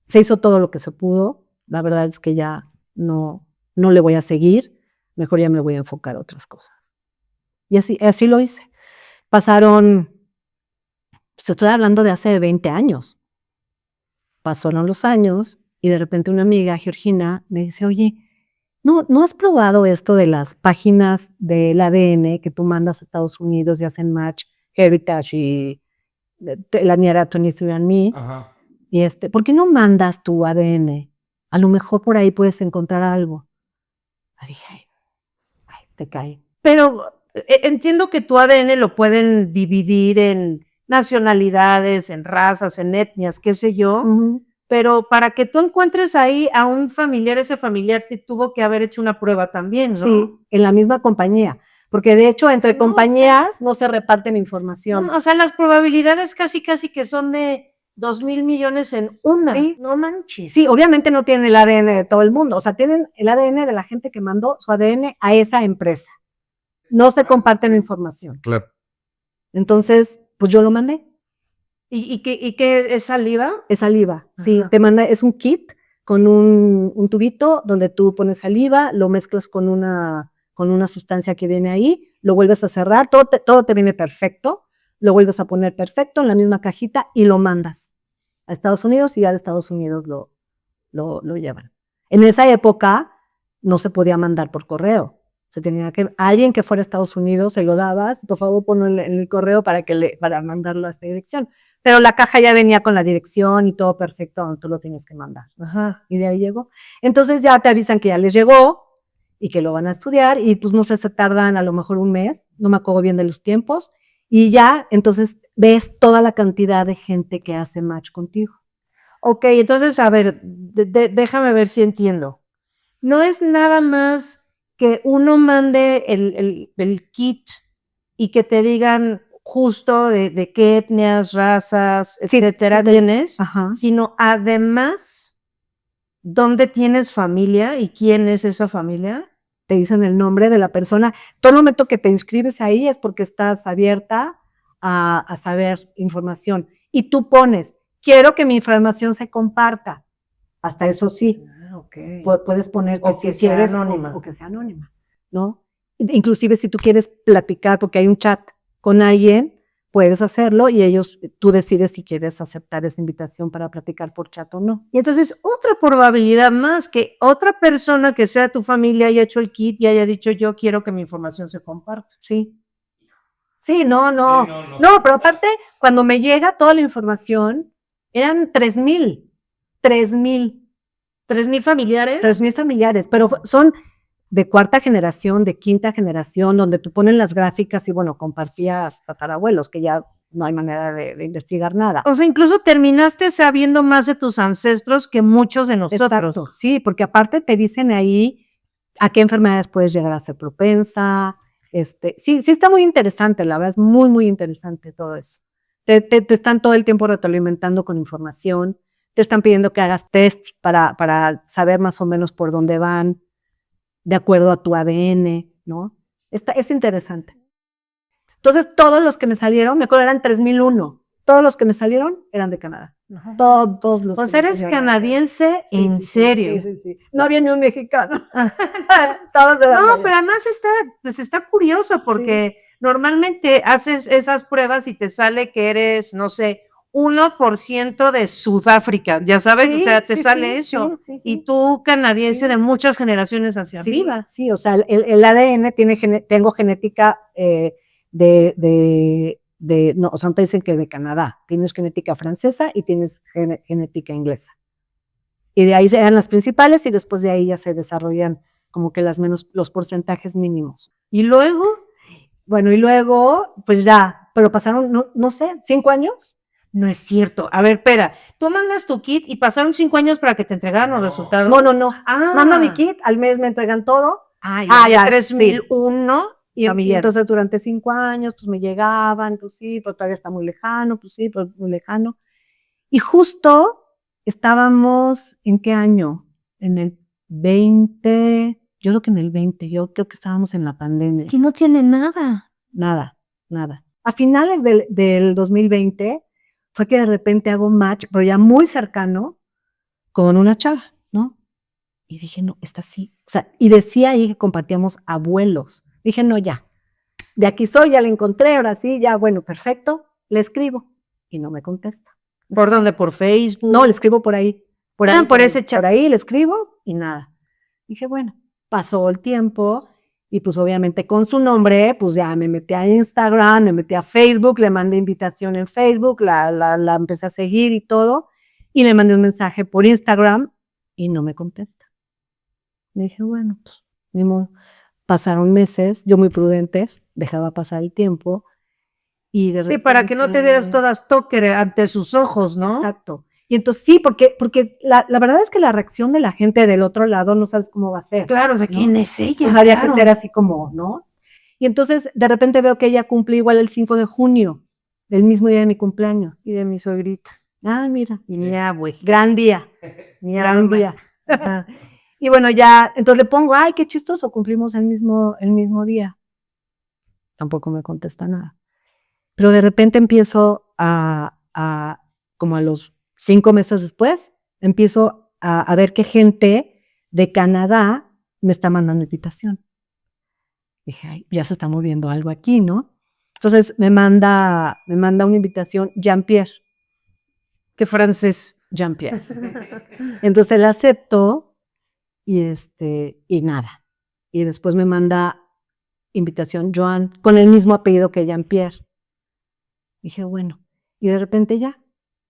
Se hizo todo lo que se pudo. La verdad es que ya no le voy a seguir, mejor ya me voy a enfocar a otras cosas. Y así lo hice. Pasaron, pues estoy hablando de hace 20 años. Pasaron los años y de repente una amiga, Georgina, me dice, oye, ¿no has probado esto de las páginas del ADN que tú mandas a Estados Unidos y hacen match, Heritage y la mía era 23andMe? Ajá. Y ¿por qué no mandas tu ADN? A lo mejor por ahí puedes encontrar algo. Y dije, ay, te cae. Pero entiendo que tu ADN lo pueden dividir en nacionalidades, en razas, en etnias, qué sé yo, pero para que tú encuentres ahí a un familiar, ese familiar te tuvo que haber hecho una prueba también, ¿no? Sí, en la misma compañía, porque de hecho entre compañías no se reparten información. O sea, las probabilidades casi que son de 2,000 millones en una. Sí. No manches. Sí, obviamente no tienen el ADN de todo el mundo, o sea, tienen el ADN de la gente que mandó su ADN a esa empresa. No se comparten la información. Claro. Entonces, pues yo lo mandé. ¿Y qué es saliva? Es saliva, sí, Ajá. te manda, es un kit con un tubito donde tú pones saliva, lo mezclas con una sustancia que viene ahí, lo vuelves a cerrar, todo te viene perfecto, lo vuelves a poner perfecto en la misma cajita y lo mandas a Estados Unidos y ya de Estados Unidos lo llevan. En esa época no se podía mandar por correo. Se tenía que, alguien que fuera a Estados Unidos se lo dabas, por favor ponlo en el correo para mandarlo a esta dirección. pero la caja ya venía con la dirección y todo perfecto donde tú lo tienes que mandar. Ajá. Y de ahí llegó. Entonces ya te avisan que ya les llegó y que lo van a estudiar y pues no sé, se tardan a lo mejor un mes, no me acuerdo bien de los tiempos, y ya entonces ves toda la cantidad de gente que hace match contigo. Ok, entonces, a ver, déjame ver si entiendo. No es nada más que uno mande el kit y que te digan justo de qué etnias, razas, Sí, etcétera, sí. tienes, Ajá. sino además dónde tienes familia y quién es esa familia. Te dicen el nombre de la persona. Todo el momento que te inscribes ahí es porque estás abierta a saber información. Y tú pones, quiero que mi información se comparta. Hasta eso sí, Ok. puedes poner que O si que sea quieres anónima. o que sea anónima, ¿no? Inclusive si tú quieres platicar, porque hay un chat con alguien, puedes hacerlo y tú decides si quieres aceptar esa invitación para platicar por chat o no. Y entonces, otra probabilidad más que otra persona que sea tu familia haya hecho el kit y haya dicho, yo quiero que mi información se comparta. Sí. Sí, no, pero aparte, cuando me llega toda la información, eran 3,000 3,000 familiares. 3,000 familiares, pero son de cuarta generación, de quinta generación, donde tú pones las gráficas y bueno, compartías tatarabuelos, que ya no hay manera de investigar nada. O sea, incluso terminaste sabiendo más de tus ancestros que muchos de nosotros. Exacto, sí, porque aparte te dicen ahí a qué enfermedades puedes llegar a ser propensa. Sí está muy interesante, la verdad es muy, muy interesante todo eso. Te están todo el tiempo retroalimentando con información, te están pidiendo que hagas tests para saber más o menos por dónde van, de acuerdo a tu ADN, ¿no? Es interesante. Entonces, todos los que me salieron, me acuerdo eran 3,001, todos los que me salieron eran de Canadá. Todos los O sea, eres canadiense en serio. Sí. No había ni un mexicano. Todos eran No, de pero allá. además está curioso porque normalmente haces esas pruebas y te sale que eres, no sé, 1% de Sudáfrica, ya sabes, o sea, te sale eso. Sí. Y tú, canadiense Sí. de muchas generaciones hacia arriba. Sí, o sea, el ADN tengo genética no, o sea, no te dicen que de Canadá, tienes genética francesa y tienes genética inglesa. Y de ahí eran las principales y después de ahí ya se desarrollan como que los porcentajes mínimos. Y luego, Bueno, y luego, pues ya, pero pasaron, no sé, 5 años. no es cierto. A ver, espera, tú mandas tu kit y pasaron 5 años para que te entregaran los resultados. No. Ah. Mando mi kit, al mes me entregan todo. Ya, 3,001 Y familiares. entonces durante 5 años, pues me llegaban, pues sí, pero todavía está muy lejano, pues sí, pero muy lejano. Y justo estábamos, ¿en qué año? En el 20, yo creo que en el 20, yo creo que estábamos en la pandemia. Es que no tiene nada. Nada. A finales del 2020 fue que de repente hago un match, pero ya muy cercano, con una chava, ¿no? Y dije, no, esta sí. O sea, y decía ahí que compartíamos abuelos. Dije, no, ya. De aquí soy, ya la encontré, ahora sí, ya, bueno, perfecto. Le escribo y no me contesta. ¿Por dónde? ¿Por Facebook? No, le escribo por ahí. Por ese chat. Por ahí le escribo y nada. Dije, bueno, pasó el tiempo y pues obviamente con su nombre, pues ya me metí a Instagram, me metí a Facebook, le mandé invitación en Facebook, la empecé a seguir y todo, y le mandé un mensaje por Instagram y no me contesta. Dije, bueno, pues, ni modo. Pasaron meses, yo muy prudentes, dejaba pasar el tiempo y de repente... Sí, para que no te vieras todas stalker ante sus ojos, ¿no? Exacto. Y entonces sí, porque la verdad es que la reacción de la gente del otro lado no sabes cómo va a ser. Claro, o sea, ¿no? ¿quién es ella? Pues había Claro. que ser así como, ¿no? Y entonces de repente veo que ella cumple igual el 5 de junio, el mismo día de mi cumpleaños. Y de mi suegrita. Ah, mira. Y mi abue. Gran día. Mi Gran alma. día. Y bueno, ya, entonces le pongo, ay, qué chistoso, cumplimos el mismo día. Tampoco me contesta nada. Pero de repente empiezo como a los 5 meses después, empiezo a ver que gente de Canadá me está mandando invitación. Dije, ay, ya se está moviendo algo aquí, ¿no? Entonces me manda una invitación Jean-Pierre. Qué francés. Jean-Pierre. Entonces la acepto y nada. Y después me manda invitación Joan con el mismo apellido que Jean-Pierre. Dije, bueno, Y de repente ya,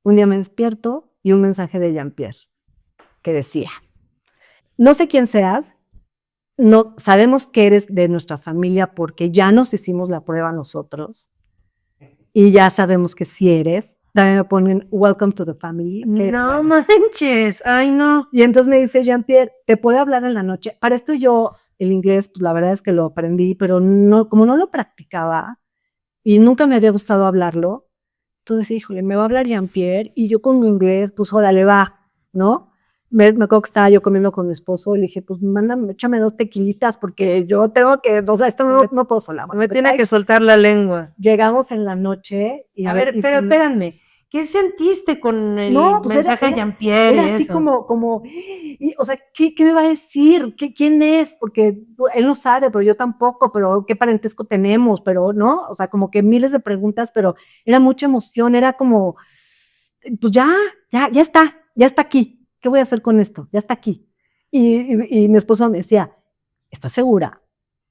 un día me despierto y un mensaje de Jean-Pierre que decía, no sé quién seas, no, sabemos que eres de nuestra familia porque ya nos hicimos la prueba nosotros y ya sabemos que sí eres. También me ponen welcome to the family. No manches, ay no. Y entonces me dice Jean-Pierre, ¿te puedo hablar en la noche? Para esto yo, el inglés, pues la verdad es que lo aprendí, pero no, como no lo practicaba y nunca me había gustado hablarlo, entonces, híjole, me va a hablar Jean-Pierre y yo con mi inglés, pues órale, va, ¿no? Me acuerdo que estaba yo comiendo con mi esposo y le dije, pues mándame, échame 2 tequilitas porque yo tengo que, o sea, esto no puedo sola. Bueno, Me pues, tiene ahí que soltar la lengua. llegamos en la noche y A ver, y pero pues, espérenme, ¿qué sentiste con el no, pues mensaje de Jean-Pierre y era así eso? o sea, ¿qué me va a decir? ¿Quién es? Porque él no sabe, pero yo tampoco, pero ¿qué parentesco tenemos? Pero, ¿no? O sea, como que miles de preguntas, pero era mucha emoción, era como, pues ya está aquí. ¿Qué voy a hacer con esto? Ya está aquí. Y mi esposo me decía, ¿estás segura?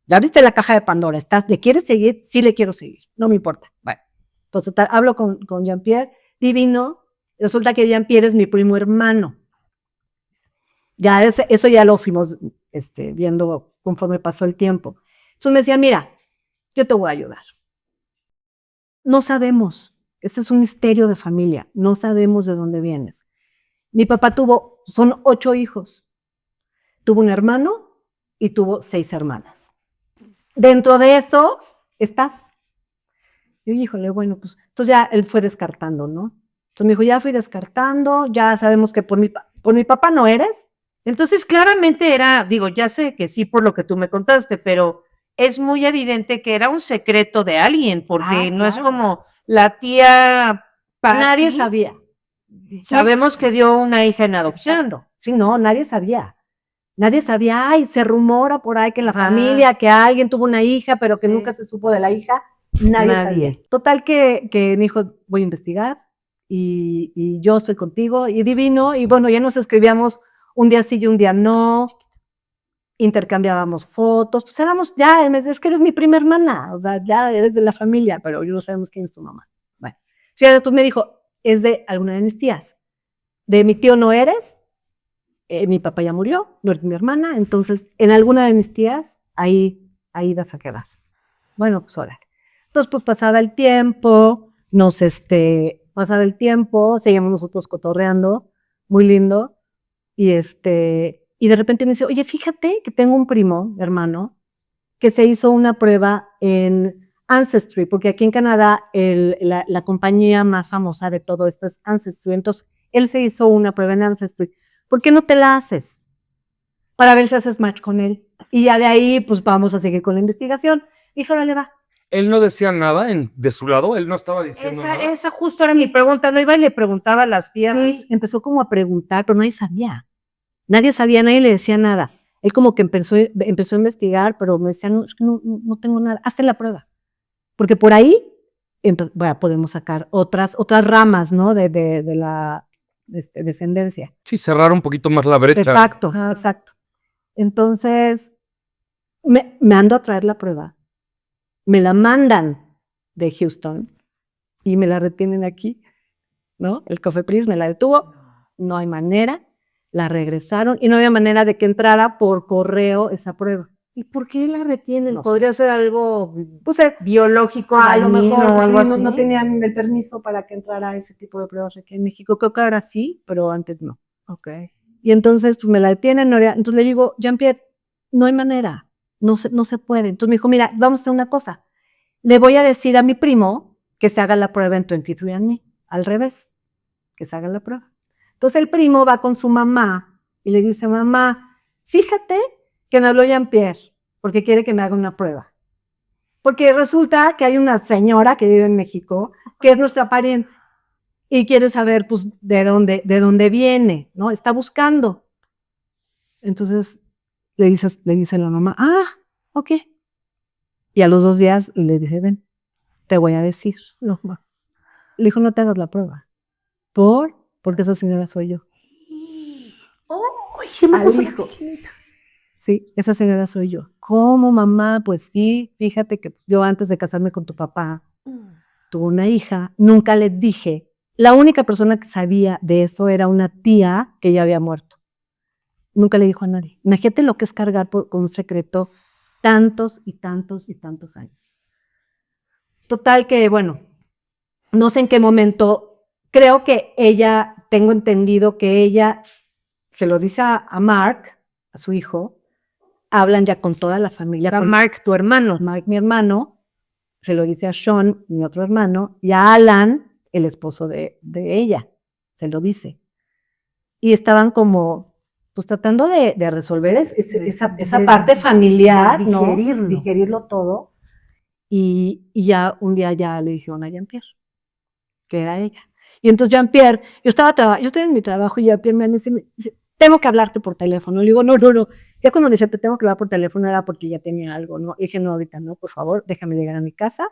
¿Ya abriste la caja de Pandora? ¿Le quieres seguir? Sí, le quiero seguir. No me importa. Bueno, entonces hablo con Jean-Pierre, divino. Resulta que Jean-Pierre es mi primo hermano. Ya eso ya lo fuimos viendo conforme pasó el tiempo. Entonces me decía, mira, yo te voy a ayudar. No sabemos. Ese es un misterio de familia. No sabemos de dónde vienes. Mi papá son 8 hijos. Tuvo un hermano y tuvo 6 hermanas. Dentro de esos estás. Yo, híjole, bueno, pues, entonces ya él fue descartando, ¿no? Entonces me dijo, ya fui descartando, ya sabemos que por mi papá no eres. Entonces, claramente era, digo, ya sé que sí por lo que tú me contaste, pero es muy evidente que era un secreto de alguien, porque no es Claro. como la tía Nadie Patty, sabía. sabemos que dio una hija en adopción. Exacto. Sí, no, nadie sabía. Nadie sabía, ay, se rumora por ahí que en la Ajá. familia, que alguien tuvo una hija, pero que Sí. nunca se supo de la hija. Nadie sabía. Total que me dijo, voy a investigar y yo estoy contigo y divino. Y bueno, ya nos escribíamos un día sí y un día no. Intercambiábamos fotos. Pues éramos, ya, es que eres mi prima hermana. O sea, ya eres de la familia, pero yo no sabemos quién es tu mamá. Bueno, ya después me dijo, es de alguna de mis tías. De mi tío no eres. Mi papá ya murió, no eres mi hermana, entonces en alguna de mis tías, ahí vas a quedar. Bueno, pues ahora. Entonces, pues pasaba el tiempo, pasaba el tiempo, seguíamos nosotros cotorreando, muy lindo, y de repente me dice, oye, fíjate que tengo un primo, hermano, que se hizo una prueba en Ancestry, porque aquí en Canadá la compañía más famosa de todo esto es Ancestry, entonces él se hizo una prueba en Ancestry. ¿Por qué no te la haces? Para ver si haces match con él. Y ya de ahí, pues vamos a seguir con la investigación. Y órale, va. Él no decía nada de su lado, él no estaba diciendo nada. Esa justo era mi pregunta, no iba y le preguntaba a las tías. Sí, empezó como a preguntar, pero nadie sabía. Nadie sabía, nadie le decía nada. Él como que empezó a investigar, pero me decía, no, es que no tengo nada, hazte la prueba. Porque por ahí podemos sacar otras ramas, ¿no? De la descendencia. Sí, cerrar un poquito más la brecha. Exacto, exacto. Entonces, me ando a traer la prueba. Me la mandan de Houston y me la retienen aquí, ¿no? El Cofepris me la detuvo, no hay manera, la regresaron y no había manera de que entrara por correo esa prueba. ¿Y por qué la retienen? No sé. ¿Podría ser algo Pues biológico, a lo dañino mejor o algo sí, así? no tenían el permiso para que entrara ese tipo de pruebas aquí en México. Creo que ahora sí, pero antes no. Ok. Y entonces pues me la detienen, entonces le digo, Jean-Pierre, no hay manera, no se puede. Entonces me dijo, mira, vamos a hacer una cosa. Le voy a decir a mi primo que se haga la prueba en 23andMe, al revés, que se haga la prueba. Entonces el primo va con su mamá y le dice, mamá, fíjate que me habló Jean-Pierre porque quiere que me haga una prueba. Porque resulta que hay una señora que vive en México que es nuestra pariente y quiere saber, pues, de dónde viene, ¿no? Está buscando. Entonces le dice a la mamá, ok. Y a los 2 días le dice, ven, te voy a decir. No, le dijo, no te hagas la prueba. Porque esa señora soy yo. ¡Ay, me puso la hijo. cochinita! Sí, esa señora soy yo. ¿Cómo, mamá? Pues sí, fíjate que yo antes de casarme con tu papá, tuvo una hija, nunca le dije. La única persona que sabía de eso era una tía que ya había muerto. Nunca le dijo a nadie. Imagínate lo que es cargar con un secreto tantos y tantos y tantos años. Total que, bueno, no sé en qué momento, creo que ella, tengo entendido que ella se lo dice a Mark, a su hijo, hablan ya con toda la familia. A Mark, tu hermano. Mark, mi hermano, se lo dice a Sean, mi otro hermano, y a Alan, el esposo de ella, se lo dice. Y estaban como, pues tratando de resolver esa parte familiar, ¿no? Digerirlo todo. Y ya un día ya le dijeron a Jean-Pierre, que era ella. Y entonces Jean-Pierre, yo estaba en mi trabajo y Jean-Pierre me dice, tengo que hablarte por teléfono. Le digo, no. Ya cuando dice, te tengo que hablar por teléfono era porque ya tenía algo, ¿no? Y dije, no, ahorita no, por favor, déjame llegar a mi casa.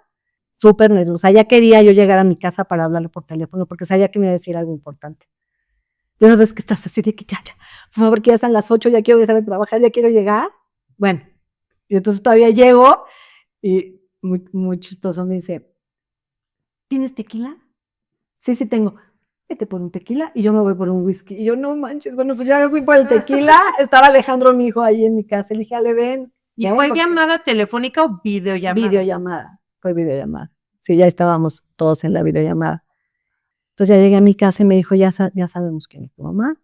Súper nerviosa. Ya quería yo llegar a mi casa para hablarle por teléfono porque sabía que me iba a decir algo importante. De una vez que estás así de que ya, por favor, que ya están las 8, ya quiero dejar de trabajar, ya quiero llegar. Bueno, y entonces todavía llego y muy chistoso me dice, ¿tienes tequila? Sí, tengo. Vete por un tequila y yo me voy por un whisky. Y yo, no manches, bueno, pues ya me fui por el tequila. Estaba Alejandro, mi hijo, ahí en mi casa. Le dije, Ale, ven. ¿Y fue llamada telefónica o videollamada? Videollamada, fue videollamada. Sí, ya estábamos todos en la videollamada. Entonces ya llegué a mi casa y me dijo, ya sabemos quién es tu mamá,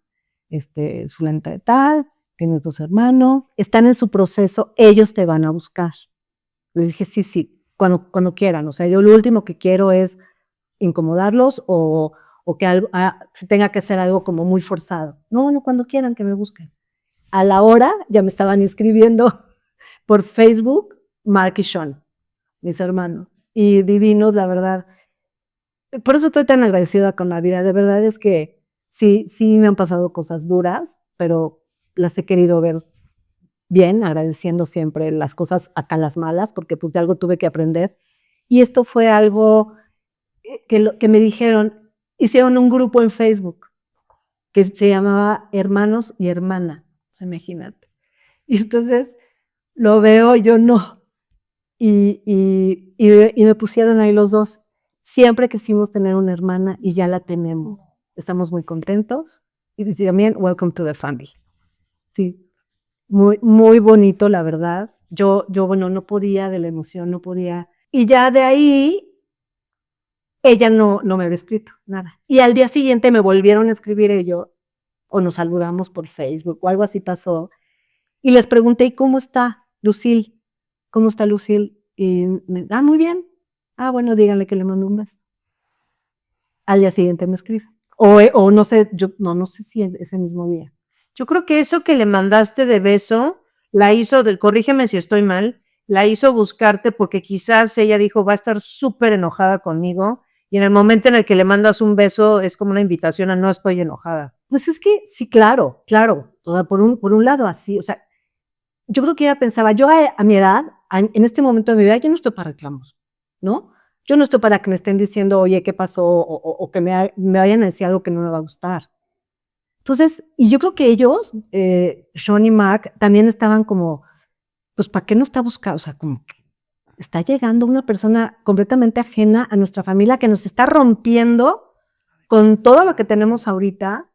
fulanita de tal, tienes 2 hermanos, están en su proceso, ellos te van a buscar. Le dije, sí, cuando quieran. O sea, yo lo último que quiero es incomodarlos o que se tenga que hacer algo como muy forzado. No, cuando quieran que me busquen. A la hora ya me estaban escribiendo por Facebook Mark y Sean, mis hermanos. Y divinos, la verdad. Por eso estoy tan agradecida con la vida. De verdad es que sí me han pasado cosas duras, pero las he querido ver bien, agradeciendo siempre las cosas acá las malas, porque pues de algo tuve que aprender. Y esto fue algo que me dijeron, hicieron un grupo en Facebook que se llamaba Hermanos y Hermana, pues imagínate. Y entonces lo veo y yo no. Y me pusieron ahí los dos. Siempre quisimos tener una hermana y ya la tenemos. Estamos muy contentos. Y también, welcome to the family. Sí, muy, muy bonito, la verdad. Yo, bueno, no podía de la emoción, no podía. Y ya de ahí, ella no me había escrito nada. Y al día siguiente me volvieron a escribir ellos, o nos saludamos por Facebook, o algo así pasó. Y les pregunté, ¿y cómo está Lucille? ¿Cómo está Lucille? Y muy bien. Bueno, díganle que le mando un beso. Al día siguiente me escribe. O no sé, no sé si ese mismo día. Yo creo que eso que le mandaste de beso, la hizo, corrígeme si estoy mal, la hizo buscarte porque quizás ella dijo, va a estar súper enojada conmigo, y en el momento en el que le mandas un beso es como una invitación a no estoy enojada. Pues es que sí, claro. O sea, por un lado así, o sea, yo creo que ella pensaba, yo a mi edad, en este momento de mi vida, yo no estoy para reclamos, ¿no? Yo no estoy para que me estén diciendo, oye, ¿qué pasó? O que me vayan a decir algo que no me va a gustar. Entonces, y yo creo que ellos, Sean y Mark, también estaban como, pues, ¿para qué nos está buscando? O sea, como que está llegando una persona completamente ajena a nuestra familia que nos está rompiendo con todo lo que tenemos ahorita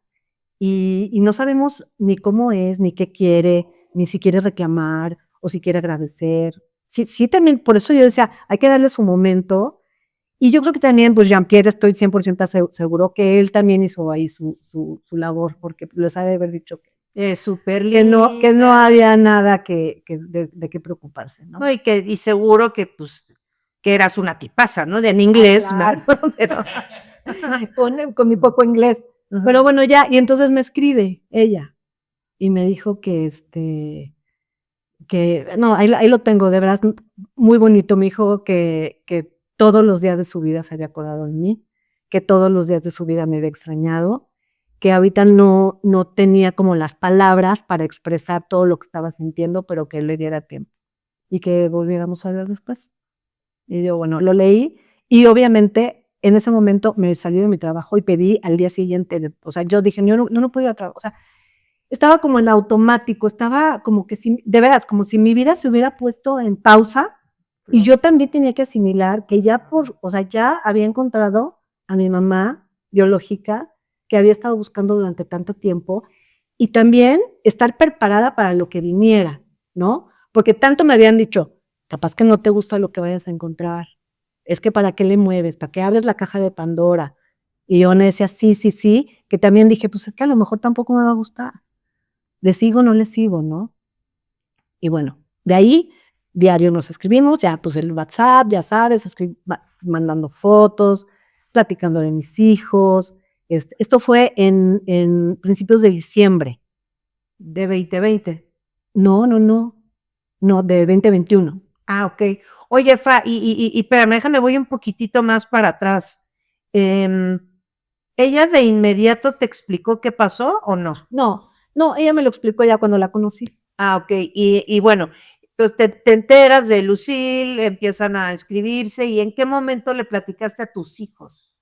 y no sabemos ni cómo es, ni qué quiere, ni si quiere reclamar o si quiere agradecer. Sí, también, por eso yo decía, hay que darle su momento. Y yo creo que también, pues Jean-Pierre, estoy 100% seguro que él también hizo ahí su labor, porque les ha de haber dicho Es súper lindo. que no había nada de qué preocuparse, ¿no? No, y seguro que, pues, que eras una tipaza, ¿no? En inglés, claro. ¿no? Pero, con mi poco inglés. Pero bueno, ya, y entonces me escribe ella y me dijo que no, ahí lo tengo, de verdad, muy bonito. Me dijo que todos los días de su vida se había acordado de mí, que todos los días de su vida me había extrañado, que ahorita no tenía como las palabras para expresar todo lo que estaba sintiendo, pero que le diera tiempo y que volviéramos a ver después. Y yo, bueno, lo leí y obviamente en ese momento me salí de mi trabajo y pedí al día siguiente, o sea, yo dije, yo no puedo ir a trabajar, o sea, estaba como en automático, estaba como que de veras, como si mi vida se hubiera puesto en pausa Y yo también tenía que asimilar que o sea, ya había encontrado a mi mamá biológica que había estado buscando durante tanto tiempo y también estar preparada para lo que viniera, ¿no? Porque tanto me habían dicho, capaz que no te gusta lo que vayas a encontrar, es que para qué le mueves, para qué abres la caja de Pandora. Y yo me decía, sí, sí, sí, que también dije, pues es que a lo mejor tampoco me va a gustar. ¿Le sigo o no le sigo, no? Y bueno, de ahí, diario nos escribimos, ya pues el WhatsApp, ya sabes, mandando fotos, platicando de mis hijos. Esto fue en principios de diciembre. De 2020. No, no, no, no, de 2021. Ah, ok. Oye, Fra, y espérame, déjame, voy un poquitito más para atrás. Em, ¿Ella de inmediato te explicó qué pasó o no? No, no, ella me lo explicó ya cuando la conocí. Ah, ok. Y bueno, entonces te enteras de Lucille, empiezan a escribirse, ¿y en qué momento le platicaste a tus hijos?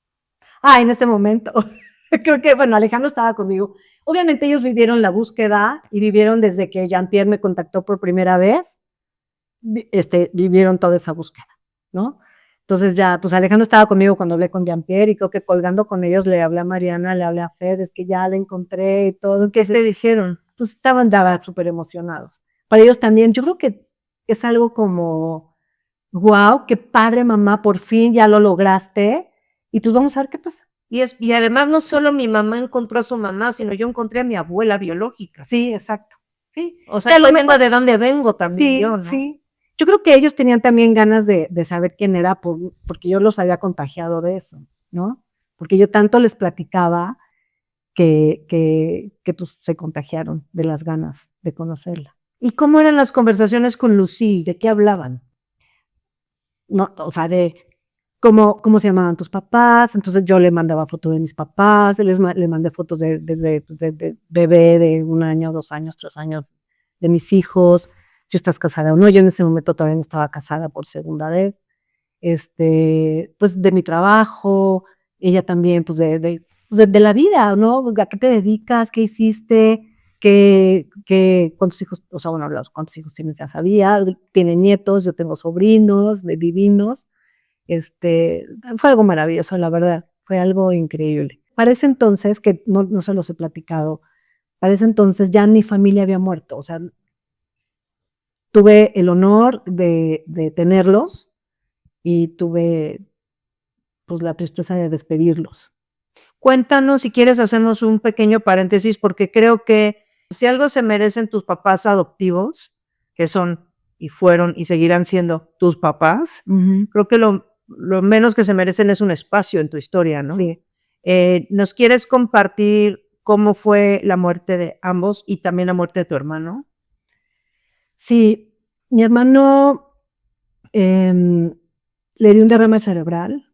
Ah, en ese momento. Creo que, bueno, Alejandro estaba conmigo. Obviamente ellos vivieron la búsqueda y vivieron desde que Jean-Pierre me contactó por primera vez, vivieron toda esa búsqueda, ¿no? Entonces ya, pues Alejandro estaba conmigo cuando hablé con Jean-Pierre y creo que colgando con ellos le hablé a Mariana, le hablé a Fed, es que ya la encontré y todo. ¿Qué te dijeron? Pues estaban ya súper emocionados. Para ellos también, yo creo que es algo como, wow, qué padre mamá, por fin ya lo lograste y pues vamos a ver qué pasa. Y además no solo mi mamá encontró a su mamá, sino yo encontré a mi abuela biológica. Sí, exacto. Sí. O sea, yo vengo de dónde vengo también Sí, yo, ¿no? sí. Yo creo que ellos tenían también ganas de saber quién era, porque yo los había contagiado de eso, ¿no? Porque yo tanto les platicaba que pues, se contagiaron de las ganas de conocerla. ¿Y cómo eran las conversaciones con Lucille? ¿De qué hablaban? No, o sea, de cómo se llamaban tus papás. Entonces yo le mandaba fotos de mis papás, le mandé fotos de bebé de 1 año, 2 años, 3 años, de mis hijos, si estás casada o no. Yo en ese momento todavía no estaba casada por segunda vez. Pues de mi trabajo, ella también, pues de la vida, ¿no? ¿A qué te dedicas? ¿Qué hiciste? ¿Cuántos hijos? O sea, bueno, cuántos hijos tienes, ya sabía. Tiene nietos, yo tengo sobrinos, de divinos. Fue algo maravilloso, la verdad. Fue algo increíble. Para ese entonces, que no se los he platicado, para ese entonces ya mi familia había muerto. O sea, tuve el honor de tenerlos y tuve pues la tristeza de despedirlos. Cuéntanos, si quieres, hacemos un pequeño paréntesis, porque creo que si algo se merecen tus papás adoptivos, que son y fueron y seguirán siendo tus papás, creo que lo menos que se merecen es un espacio en tu historia, ¿no? Sí. ¿Nos quieres compartir cómo fue la muerte de ambos y también la muerte de tu hermano? Sí, mi hermano le dio un derrame cerebral.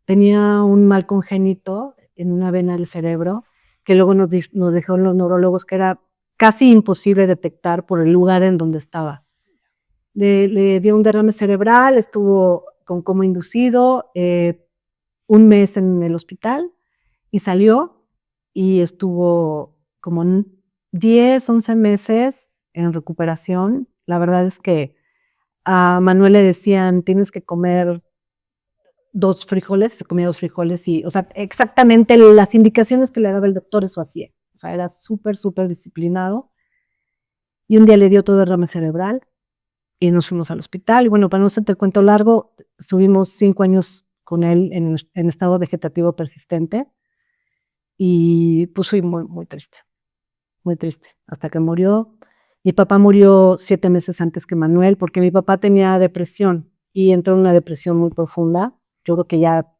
Tenía un mal congénito en una vena del cerebro que luego nos dijeron los neurólogos que era casi imposible detectar por el lugar en donde estaba. Le dio un derrame cerebral, estuvo con coma inducido, 1 mes en el hospital y salió y estuvo como 10, 11 meses en recuperación. La verdad es que a Manuel le decían, tienes que comer 2 frijoles, se comía 2 frijoles y, o sea, exactamente las indicaciones que le daba el doctor, eso hacía. O sea, era súper, súper disciplinado. Y un día le dio todo derrame cerebral y nos fuimos al hospital. Y bueno, para no hacerte el cuento largo, estuvimos 5 años con él en estado vegetativo persistente y pues fui muy, muy triste, hasta que murió. Mi papá murió 7 meses antes que Manuel porque mi papá tenía depresión y entró en una depresión muy profunda. Yo creo que ya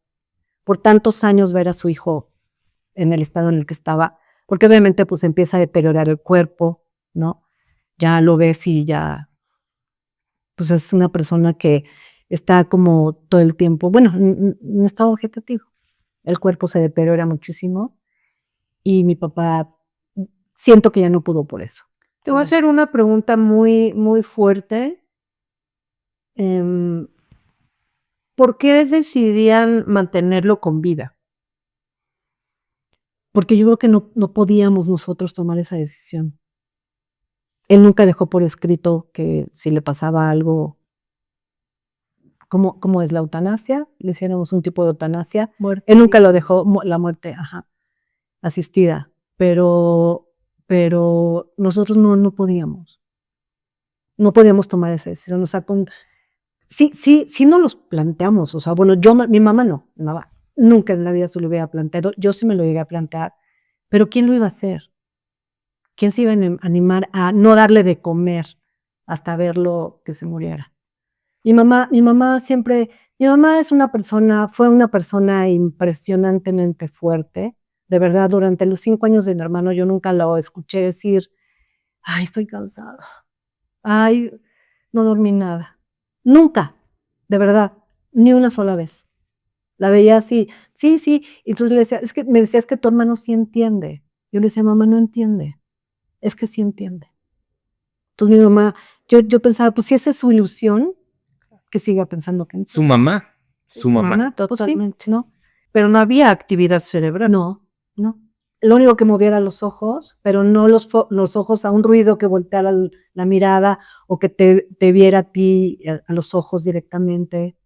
por tantos años ver a su hijo en el estado en el que estaba, porque obviamente pues empieza a deteriorar el cuerpo, ¿no? Ya lo ves y ya, pues es una persona que está como todo el tiempo, bueno, en estado vegetativo. El cuerpo se deteriora muchísimo y mi papá siento que ya no pudo por eso. Te voy a hacer una pregunta muy, muy fuerte. ¿Por qué decidían mantenerlo con vida? Porque yo creo que no podíamos nosotros tomar esa decisión. Él nunca dejó por escrito que si le pasaba algo, como es la eutanasia, le hiciéramos un tipo de eutanasia. Él nunca lo dejó, la muerte, asistida, pero nosotros no podíamos. No podíamos tomar esa decisión. O sea, sí nos los planteamos. O sea, bueno, mi mamá no, nunca en la vida se lo hubiera planteado. Yo sí me lo llegué a plantear, pero ¿quién lo iba a hacer? ¿Quién se iba a animar a no darle de comer hasta verlo que se muriera? Mi mamá fue una persona impresionantemente fuerte. De verdad, durante los 5 años de mi hermano, yo nunca lo escuché decir, ay, estoy cansada. Ay, no dormí nada. Nunca, de verdad, ni una sola vez. La veía así, sí. Y entonces le decía, me decía, es que tu hermano sí entiende. Yo le decía, mamá, no entiende. Es que sí entiende. Entonces mi mamá, yo pensaba, pues si esa es su ilusión, que siga pensando que Su mamá. Su mamá. Totalmente, pues sí, ¿no? Pero no había actividad cerebral. No. Lo único que moviera los ojos, pero no los ojos a un ruido que volteara la mirada o que te viera a ti a los ojos directamente.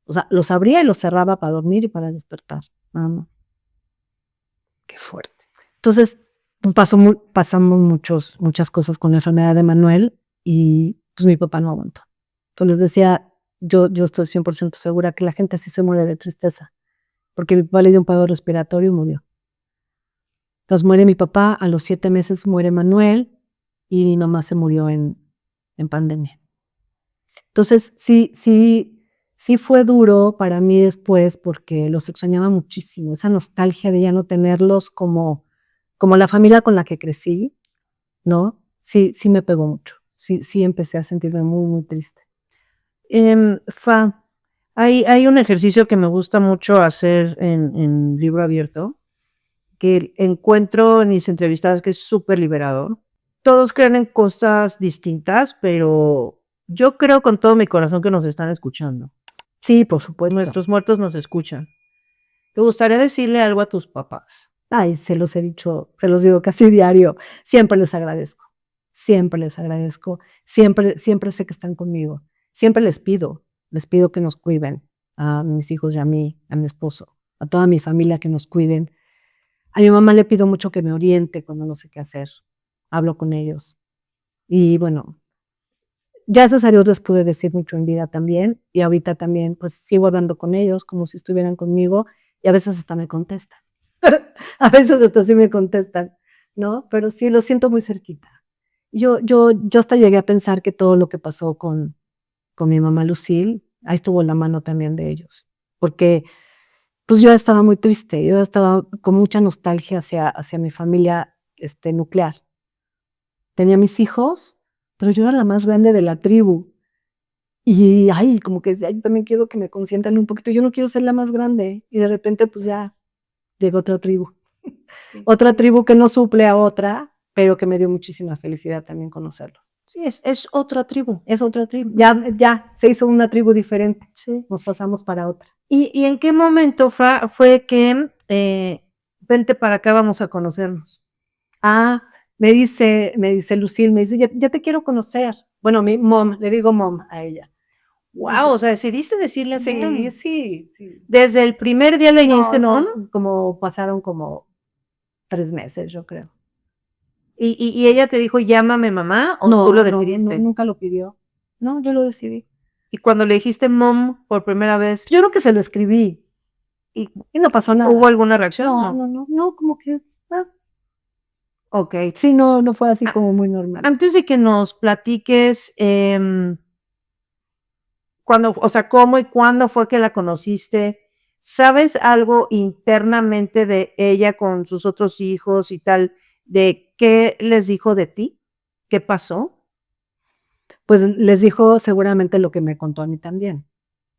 O sea, los abría y los cerraba para dormir y para despertar. Nada más. Qué fuerte. Entonces, pasamos muchas cosas con la enfermedad de Manuel y pues mi papá no aguantó. Entonces les decía, yo estoy 100% segura que la gente así se muere de tristeza, porque mi papá le dio un paro respiratorio y murió. Entonces muere mi papá, a los 7 meses muere Manuel y mi mamá se murió en pandemia. Entonces sí fue duro para mí después porque los extrañaba muchísimo, esa nostalgia de ya no tenerlos como la familia con la que crecí, ¿no? Sí me pegó mucho, sí empecé a sentirme muy, muy triste. Hay un ejercicio que me gusta mucho hacer en Libro Abierto, que encuentro en mis entrevistadas que es súper liberador. Todos creen en cosas distintas, pero yo creo con todo mi corazón que nos están escuchando. Sí, por supuesto. Nuestros muertos nos escuchan. ¿Te gustaría decirle algo a tus papás? Ay, se los he dicho, se los digo casi diario. Siempre les agradezco. Siempre sé que están conmigo. Siempre les pido que nos cuiden a mis hijos y a mí, a mi esposo, a toda mi familia que nos cuiden. A mi mamá le pido mucho que me oriente cuando no sé qué hacer. Hablo con ellos. Y bueno, gracias a Dios les pude decir mucho en vida también. Y ahorita también, pues sigo hablando con ellos como si estuvieran conmigo. Y a veces hasta me contestan. A veces hasta sí me contestan, ¿no? Pero sí, lo siento muy cerquita. Yo hasta llegué a pensar que todo lo que pasó con mi mamá Lucille, ahí estuvo la mano también de ellos. Porque pues yo estaba muy triste, yo estaba con mucha nostalgia hacia mi familia nuclear. Tenía mis hijos, pero yo era la más grande de la tribu. Y ay, como que decía, yo también quiero que me consientan un poquito, yo no quiero ser la más grande. Y de repente pues ya llegó otra tribu. Otra tribu que no suple a otra, pero que me dio muchísima felicidad también conocerlo. Sí, es otra tribu. Es otra tribu. Ya se hizo una tribu diferente. Sí. Nos pasamos para otra. ¿Y en qué momento fue que vente para acá, vamos a conocernos? Me dice Lucille, me dice, ya te quiero conocer. Bueno, mi mom, le digo mom a ella. Wow, o sea, decidiste decirle así. Sí. Desde el primer día le dijiste No, mom. pasaron como 3 meses, yo creo. ¿Y ella te dijo, llámame mamá, o tú lo decidiste? No, nunca lo pidió. No, yo lo decidí. Y cuando le dijiste mom por primera vez, Yo creo que se lo escribí. Y no pasó nada. ¿hubo alguna reacción? No, como que. Ok. Sí, no fue así como muy normal. Antes de que nos platiques, cómo y cuándo fue que la conociste, ¿sabes algo internamente de ella con sus otros hijos y tal, de qué les dijo de ti? ¿Qué pasó? Pues les dijo seguramente lo que me contó a mí también.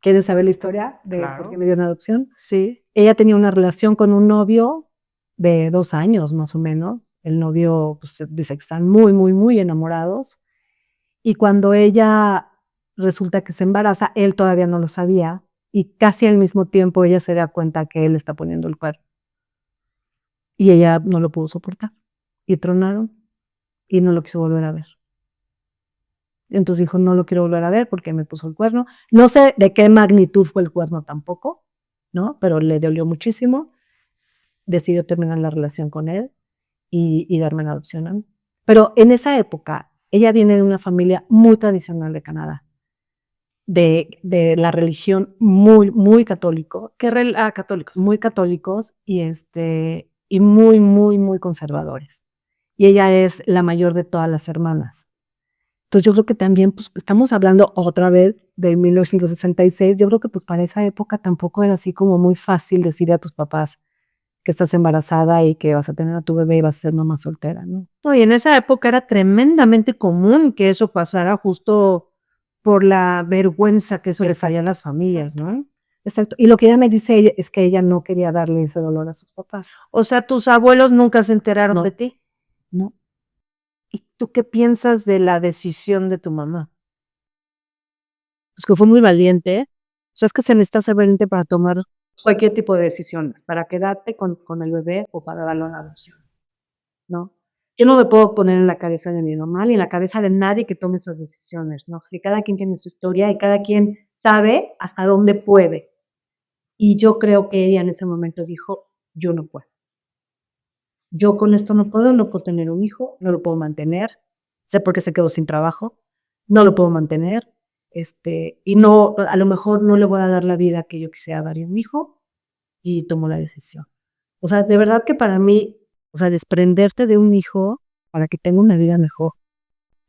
¿Quieren saber la historia de por qué me dio una adopción? Sí. Ella tenía una relación con un novio de 2 años más o menos. El novio pues, dice que están muy, muy, muy enamorados. Y cuando ella resulta que se embaraza, él todavía no lo sabía. Y casi al mismo tiempo ella se da cuenta que él está poniendo el cuerno. Y ella no lo pudo soportar. Y tronaron y no lo quiso volver a ver. Entonces dijo, no lo quiero volver a ver porque me puso el cuerno. No sé de qué magnitud fue el cuerno tampoco, ¿no? Pero le dolió muchísimo. Decidió terminar la relación con él y darme la adopción a mí. Pero en esa época, ella viene de una familia muy tradicional de Canadá, de la religión muy, muy católico, Católicos. muy católicos y muy, muy, muy conservadores. Y ella es la mayor de todas las hermanas. Entonces yo creo que también, pues estamos hablando otra vez de 1966, yo creo que pues para esa época tampoco era así como muy fácil decirle a tus papás que estás embarazada y que vas a tener a tu bebé y vas a ser mamá soltera, ¿no? No, y en esa época era tremendamente común que eso pasara justo por la vergüenza que eso le traía a las familias, ¿no? Exacto. Y lo que ella me dice es que ella no quería darle ese dolor a sus papás. O sea, tus abuelos nunca se enteraron No. de ti. No. ¿Y tú qué piensas de la decisión de tu mamá? Es que fue muy valiente. O sea, es que se necesita ser valiente para tomar cualquier tipo de decisiones, para quedarte con el bebé o para darlo a la adopción, ¿no? Yo no me puedo poner en la cabeza de mi mamá ni en la cabeza de nadie que tome esas decisiones, ¿no? Que cada quien tiene su historia y cada quien sabe hasta dónde puede. Y yo creo que ella en ese momento dijo, yo no puedo. Yo con esto no puedo tener un hijo, no lo puedo mantener. Sé por qué se quedó sin trabajo, no lo puedo mantener. Y no, a lo mejor no le voy a dar la vida que yo quisiera darle a mi hijo y tomó la decisión. O sea, de verdad que para mí, o sea, desprenderte de un hijo para que tenga una vida mejor,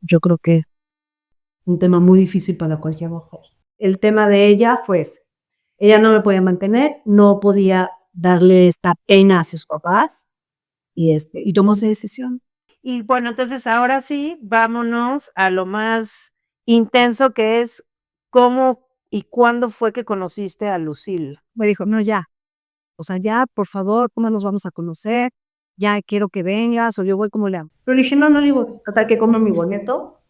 yo creo que un tema muy difícil para cualquier mujer. El tema de ella fue ese. Ella no me podía mantener, no podía darle esta pena a sus papás y tomó esa decisión. Y bueno, entonces ahora sí, vámonos a lo más intenso que es cómo y cuándo fue que conociste a Lucille. Me dijo, no, ya, o sea, ya, por favor, ¿cómo nos vamos a conocer? Ya quiero que vengas o yo voy como le hago. Pero le dije, no, no le voy. Total que compro mi boleto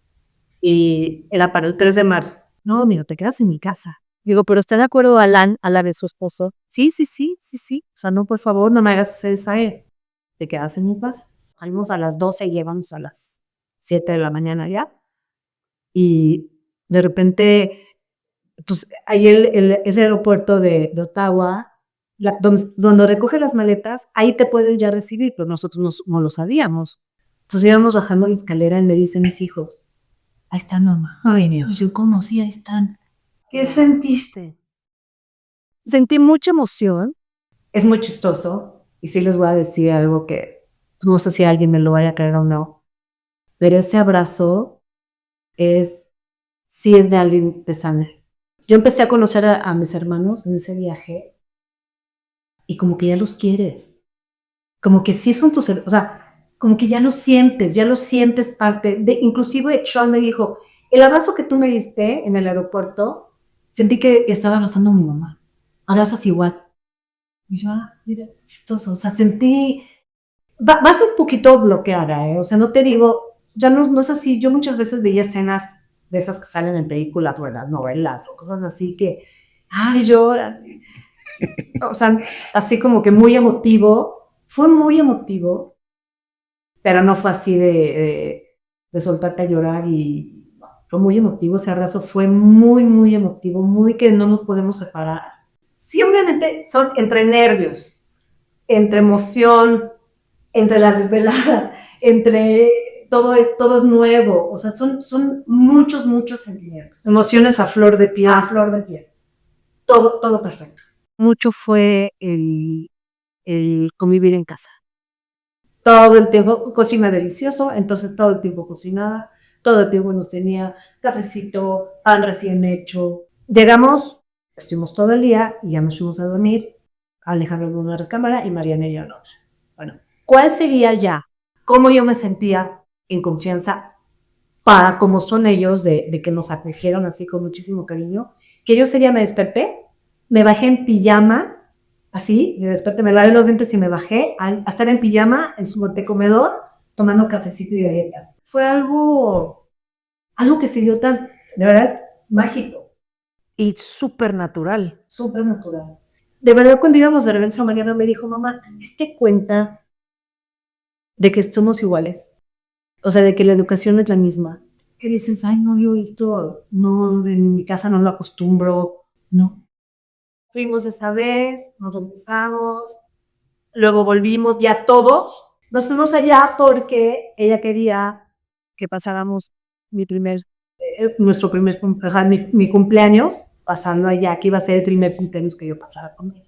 y era para el 3 de marzo. No, amigo, te quedas en mi casa. Digo, pero ¿está de acuerdo Alan, a la de su esposo? Sí, sí, sí, sí, sí. O sea, no, por favor, no me hagas hacer esa. Te quedas en mi casa. Salimos a las 12 y llegamos a las 7 de la mañana ya. Y de repente, pues ahí ese aeropuerto de Ottawa, donde recoge las maletas, ahí te pueden ya recibir, pero nosotros no lo sabíamos. Entonces íbamos bajando la escalera y me dicen mis hijos, ahí están, mamá. Ay, Dios, yo conocí, ahí están. ¿Qué sentiste? Sentí mucha emoción. Es muy chistoso. Y sí les voy a decir algo que no sé si alguien me lo vaya a creer o no. Pero ese abrazo sí es de alguien de sangre. Yo empecé a conocer a mis hermanos en ese viaje y como que ya los quieres. Como que sí son o sea, como que ya los sientes parte de, inclusive Sean me dijo, el abrazo que tú me diste en el aeropuerto, sentí que estaba abrazando a mi mamá. Abrazas igual. Y yo, mira, chistoso. O sea, sentí, vas un poquito bloqueada, ¿eh? O sea, no te digo, ya no es así. Yo muchas veces veía escenas de esas que salen en películas, ¿verdad? Novelas o cosas así que, ay, lloran. O sea, así como que muy emotivo. Fue muy emotivo, pero no fue así de soltarte a llorar y fue muy emotivo. Ese abrazo fue muy, muy emotivo, muy que no nos podemos separar. Sí, obviamente son entre nervios, entre emoción, entre la desvelada, entre todo es nuevo. O sea, son muchos, muchos sentimientos. Emociones a flor de piel. A flor de piel. Todo perfecto. Mucho fue el convivir en casa. Todo el tiempo cocina delicioso, entonces todo el tiempo cocinaba, todo el tiempo nos tenía cafecito, pan recién hecho. Llegamos, estuvimos todo el día y ya nos fuimos a dormir. Alejandro en una recámara y Mariana y yo en otra. Bueno, ¿cuál sería ya? ¿Cómo yo me sentía en confianza para como son ellos de que nos acogieron así con muchísimo cariño? Que yo ese día me desperté, me bajé en pijama, así, me desperté, me lavé los dientes y me bajé a estar en pijama en su comedor tomando cafecito y galletas. Fue algo que se dio tan, de verdad, mágico. Y súper natural. Súper natural. De verdad, cuando íbamos de regreso, Mariana me dijo, mamá, ¿te diste cuenta de que somos iguales? O sea, de que la educación es la misma, que dices, ay, no, yo esto, no, en mi casa no lo acostumbro, no. Fuimos esa vez, nos regresamos, luego volvimos ya todos. Nos fuimos allá porque ella quería que pasáramos nuestro primer, mi cumpleaños, pasando allá, que iba a ser el primer cumpleaños que yo pasara con ella.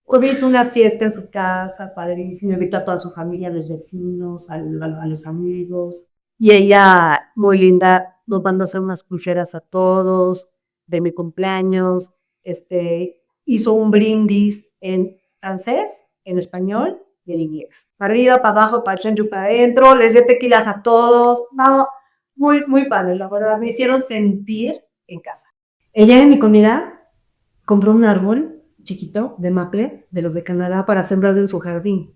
Pues hizo una fiesta en su casa, padrísimo, invitó a toda su familia, a los vecinos, a los amigos. Y ella, muy linda, nos mandó a hacer unas pulseras a todos de mi cumpleaños. Hizo un brindis en francés, en español y en inglés. Para arriba, para abajo, para el centro y para adentro. Les dio tequilas a todos. No, muy, muy padre, la verdad. Me hicieron sentir en casa. Ella en mi comida compró un árbol chiquito de maple, de los de Canadá, para sembrarlo en su jardín.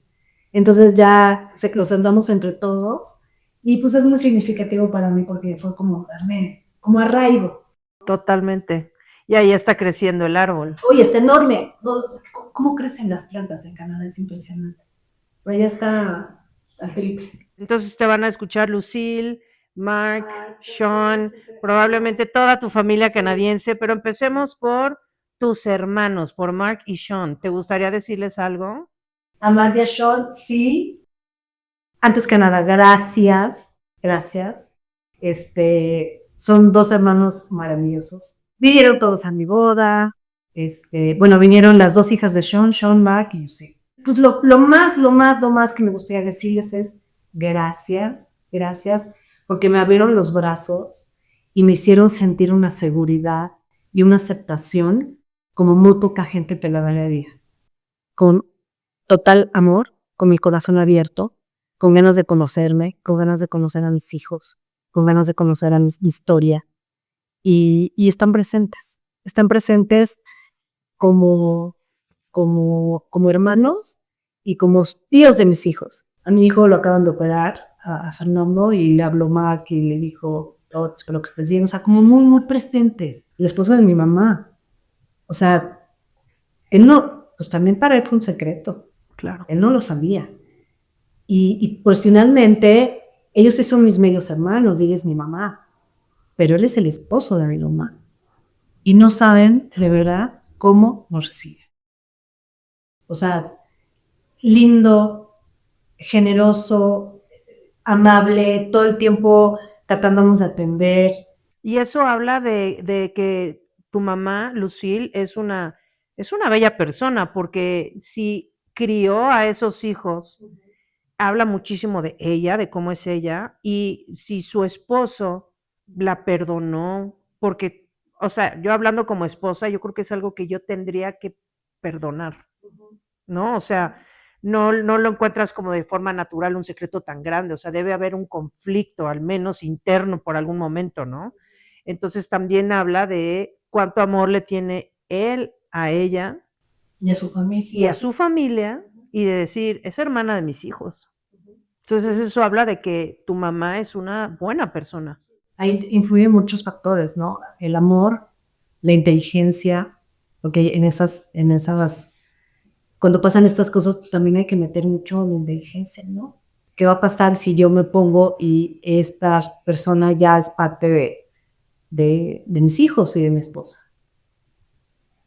Entonces ya lo sembramos entre todos y pues es muy significativo para mí porque fue como darme, como arraigo. Totalmente. Y ahí está creciendo el árbol. Oye, está enorme. ¿Cómo crecen las plantas en Canadá? Es impresionante. Pues ya está al triple. Entonces te van a escuchar Lucille, Mark, Sean, probablemente toda tu familia canadiense, pero empecemos por tus hermanos, por Mark y Sean. ¿Te gustaría decirles algo? A Mark y a Sean, sí. Antes que nada, gracias. Gracias. Son dos hermanos maravillosos. Vinieron todos a mi boda. Bueno, vinieron las dos hijas de Sean, Mark y Lucy. Pues lo más que me gustaría decirles es gracias, porque me abrieron los brazos y me hicieron sentir una seguridad y una aceptación como muy poca gente te la daría. Con total amor, con mi corazón abierto, con ganas de conocerme, con ganas de conocer a mis hijos, con ganas de conocer a mi historia. Y están presentes como hermanos y como tíos de mis hijos. A mi hijo lo acaban de operar, a Fernando, y le habló Mac y le dijo, oh, espero que estés bien. O sea, como muy, muy presentes. El esposo de mi mamá. O sea, él no, pues también para él fue un secreto. Claro. Él no lo sabía. Y pues finalmente, ellos sí son mis medios hermanos, y ella es mi mamá. Pero él es el esposo de mi mamá. Y no saben, de verdad, cómo nos recibe. O sea, lindo, generoso, amable, todo el tiempo tratándonos de atender. Y eso habla de que tu mamá, Lucille, es una bella persona, porque si crió a esos hijos, habla muchísimo de ella, de cómo es ella, y si su esposo la perdonó, porque, o sea, yo hablando como esposa, yo creo que es algo que yo tendría que perdonar, ¿no? O sea, no lo encuentras como de forma natural un secreto tan grande, o sea, debe haber un conflicto, al menos interno, por algún momento, ¿no? Entonces también habla de cuánto amor le tiene él a ella Y a su familia. y a su familia, y de decir, es hermana de mis hijos. Entonces eso habla de que tu mamá es una buena persona. Ahí influyen muchos factores, ¿no? El amor, la inteligencia, porque cuando pasan estas cosas también hay que meter mucho la inteligencia, ¿no? ¿Qué va a pasar si yo me pongo y esta persona ya es parte de mis hijos y de mi esposa?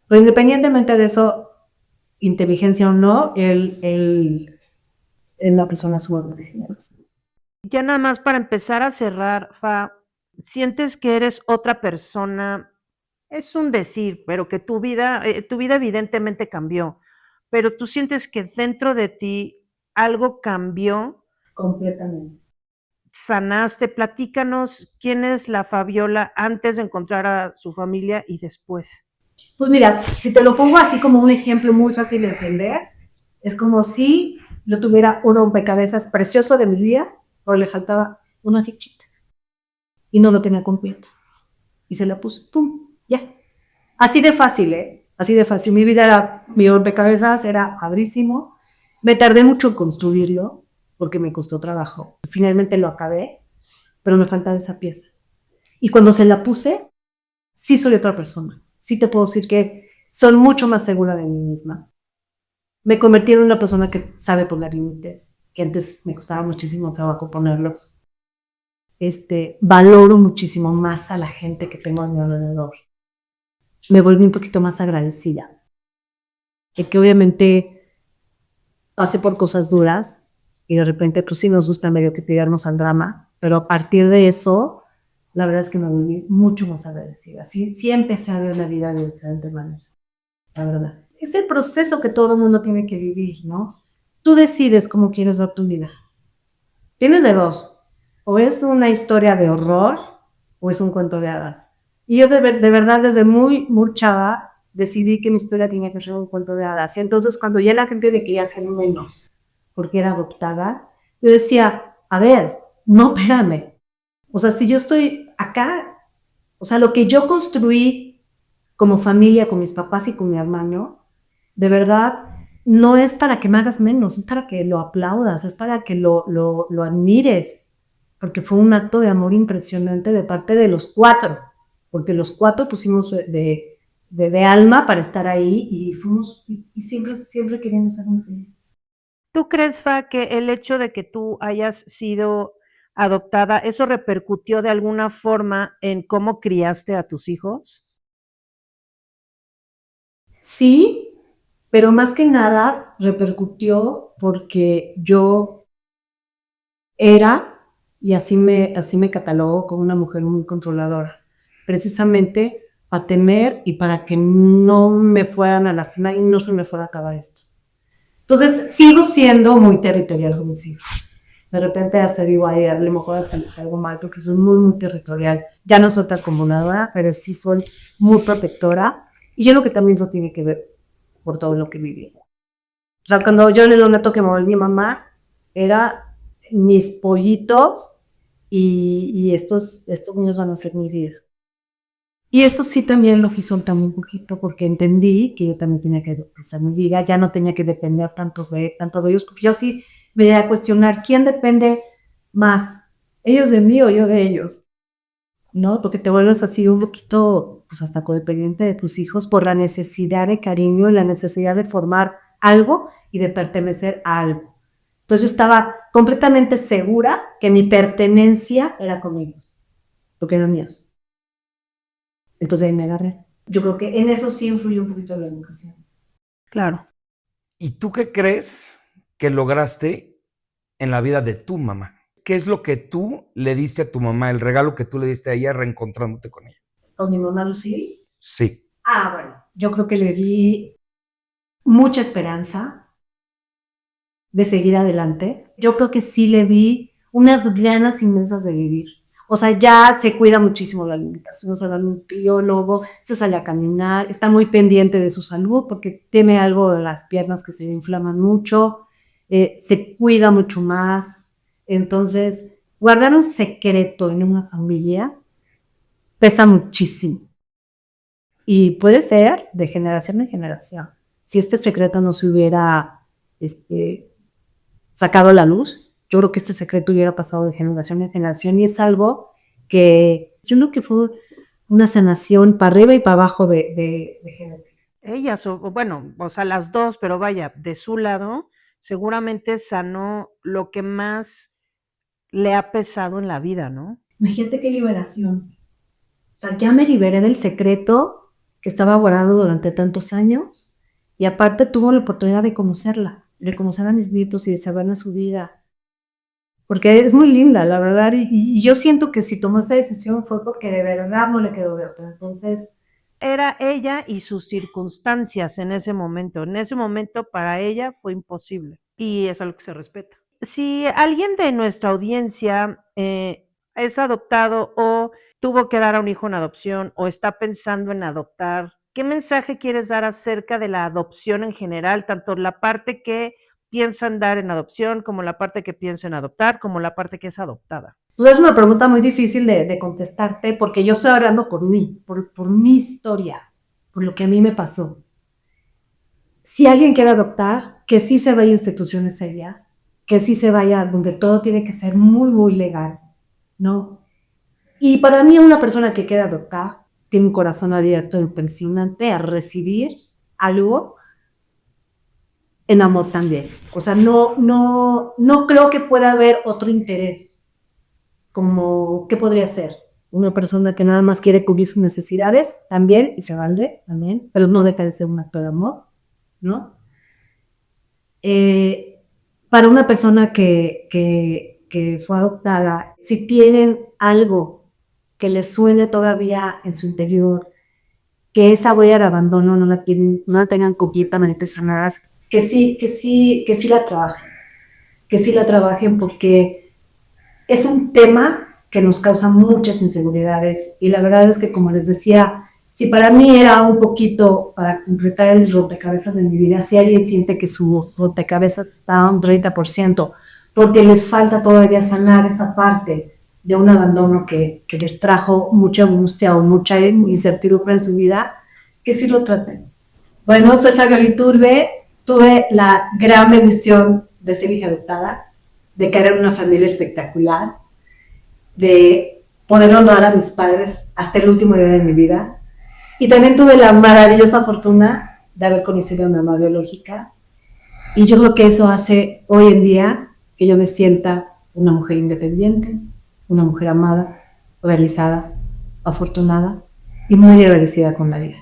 Pero independientemente de eso, inteligencia o no, él es una persona sumamente generosa. Ya nada más para empezar a cerrar, Fa, ¿sientes que eres otra persona? Es un decir, pero que tu vida evidentemente cambió, pero tú sientes que dentro de ti algo cambió, Completamente. sanaste, platícanos quién es la Fabiola antes de encontrar a su familia y después. Pues mira, si te lo pongo así como un ejemplo muy fácil de entender, es como si yo tuviera un rompecabezas precioso de mi vida, pero le faltaba una fichita. Y no lo tenía completo. Y se la puse, ¡pum! Ya. Así de fácil, ¿eh? Así de fácil. Mi rompecabezas era padrísimo. Me tardé mucho en construirlo, porque me costó trabajo. Finalmente lo acabé, pero me faltaba esa pieza. Y cuando se la puse, sí soy otra persona. Sí te puedo decir que soy mucho más segura de mí misma. Me convertí en una persona que sabe poner límites, que antes me costaba muchísimo trabajo ponerlos. valoro muchísimo más a la gente que tengo a mi alrededor. Me volví un poquito más agradecida. De que obviamente pasé por cosas duras y de repente pues sí nos gusta medio que tirarnos al drama, pero a partir de eso, la verdad es que me volví mucho más agradecida. Sí empecé a ver la vida de diferente manera, la verdad. Es el proceso que todo el mundo tiene que vivir, ¿no? Tú decides cómo quieres ver tu vida. Tienes de dos, o es una historia de horror o es un cuento de hadas. Y yo de verdad desde muy chava decidí que mi historia tenía que ser un cuento de hadas. Y entonces cuando ya la gente le quería hacer menos porque era adoptada, yo decía, a ver, no, espérame. O sea, si yo estoy acá, o sea, lo que yo construí como familia, con mis papás y con mi hermano, de verdad, no es para que me hagas menos, es para que lo aplaudas, es para que lo admires, porque fue un acto de amor impresionante de parte de los cuatro, porque los cuatro pusimos de alma para estar ahí y fuimos, y siempre queríamos ser muy felices. ¿Tú crees, Fa, que el hecho de que tú hayas sido adoptada, eso repercutió de alguna forma en cómo criaste a tus hijos? Sí, pero más que nada repercutió porque yo era, y así me catalogo como una mujer muy controladora, precisamente para temer y para que no me fueran a lastimar y no se me fuera a acabar esto. Entonces, sigo siendo muy territorial con mis hijos. De repente hasta digo, ay, a lo mejor hasta les algo mal, porque soy muy territorial. Ya no soy tan acumuladora, pero sí soy muy protectora. Y yo creo que también eso tiene que ver por todo lo que viví. O sea, cuando yo en el neonato que me volví mamá, era mis pollitos y estos niños van a ser mi vida. Y esto sí también lo fui soltando un poquito porque entendí que yo también tenía que hacer mi vida, ya no tenía que depender tanto de ellos, porque yo sí me iba a cuestionar quién depende más, ellos de mí o yo de ellos, ¿no? Porque te vuelves así un poquito, pues hasta codependiente de tus hijos por la necesidad de cariño y la necesidad de formar algo y de pertenecer a algo. Entonces yo estaba completamente segura que mi pertenencia era con ellos, porque eran míos. Entonces ahí me agarré. Yo creo que en eso sí influyó un poquito la educación. Claro. ¿Y tú qué crees que lograste en la vida de tu mamá? ¿Qué es lo que tú le diste a tu mamá, el regalo que tú le diste a ella reencontrándote con ella? ¿Con mi mamá Lucía? Sí. Bueno, yo creo que le di mucha esperanza de seguir adelante. Yo creo que sí le di unas ganas inmensas de vivir. O sea, ya se cuida muchísimo la alimentación, o sea, va al nutriólogo, se sale a caminar, está muy pendiente de su salud porque tiene algo de las piernas que se le inflaman mucho, se cuida mucho más. Entonces, guardar un secreto en una familia pesa muchísimo y puede ser de generación en generación. Si este secreto no se hubiera sacado a la luz, yo creo que este secreto hubiera pasado de generación en generación y es algo que yo creo que fue una sanación para arriba y para abajo de genética. Ellas, bueno, o sea, las dos, pero vaya, de su lado, seguramente sanó lo que más le ha pesado en la vida, ¿no? Imagínate qué liberación. O sea, ya me liberé del secreto que estaba guardado durante tantos años y aparte tuvo la oportunidad de conocerla, de conocer a mis nietos y de saber de su vida. Porque es muy linda, la verdad, y yo siento que si tomó esa decisión fue porque de verdad no le quedó de otra. Entonces, era ella y sus circunstancias en ese momento. En ese momento para ella fue imposible y es algo que se respeta. Si alguien de nuestra audiencia es adoptado o tuvo que dar a un hijo en adopción o está pensando en adoptar, ¿qué mensaje quieres dar acerca de la adopción en general, tanto la parte que piensan dar en adopción como la parte que piensan adoptar, como la parte que es adoptada? pues es una pregunta muy difícil de contestarte porque yo estoy hablando por mí, por mi historia, por lo que a mí me pasó. Si alguien quiere adoptar, que sí se vaya a instituciones serias, que sí se vaya donde todo tiene que ser muy legal, ¿no? Y para mí una persona que quiere adoptar tiene un corazón abierto, impresionante a recibir algo en amor también. O sea, no creo que pueda haber otro interés como, ¿qué podría ser? Una persona que nada más quiere cubrir sus necesidades, también, y se vale, también, pero no deja de ser un acto de amor, ¿no? Para una persona que fue adoptada, si tienen algo que les suene todavía en su interior, que esa huella de abandono no la tengan completamente sanadas, que sí la trabajen porque es un tema que nos causa muchas inseguridades y la verdad es que, como les decía, si para mí era un poquito para completar el rompecabezas de mi vida, si alguien siente que su rompecabezas está un 30%, porque les falta todavía sanar esa parte de un abandono que les trajo mucha angustia o mucha incertidumbre en su vida, que sí lo traten. Bueno, soy Fabiola Iturbe, tuve la gran bendición de ser hija adoptada, de caer en una familia espectacular, de poder honrar a mis padres hasta el último día de mi vida. Y también tuve la maravillosa fortuna de haber conocido a mi mamá biológica. Y yo creo que eso hace hoy en día que yo me sienta una mujer independiente, una mujer amada, realizada, afortunada y muy agradecida con la vida.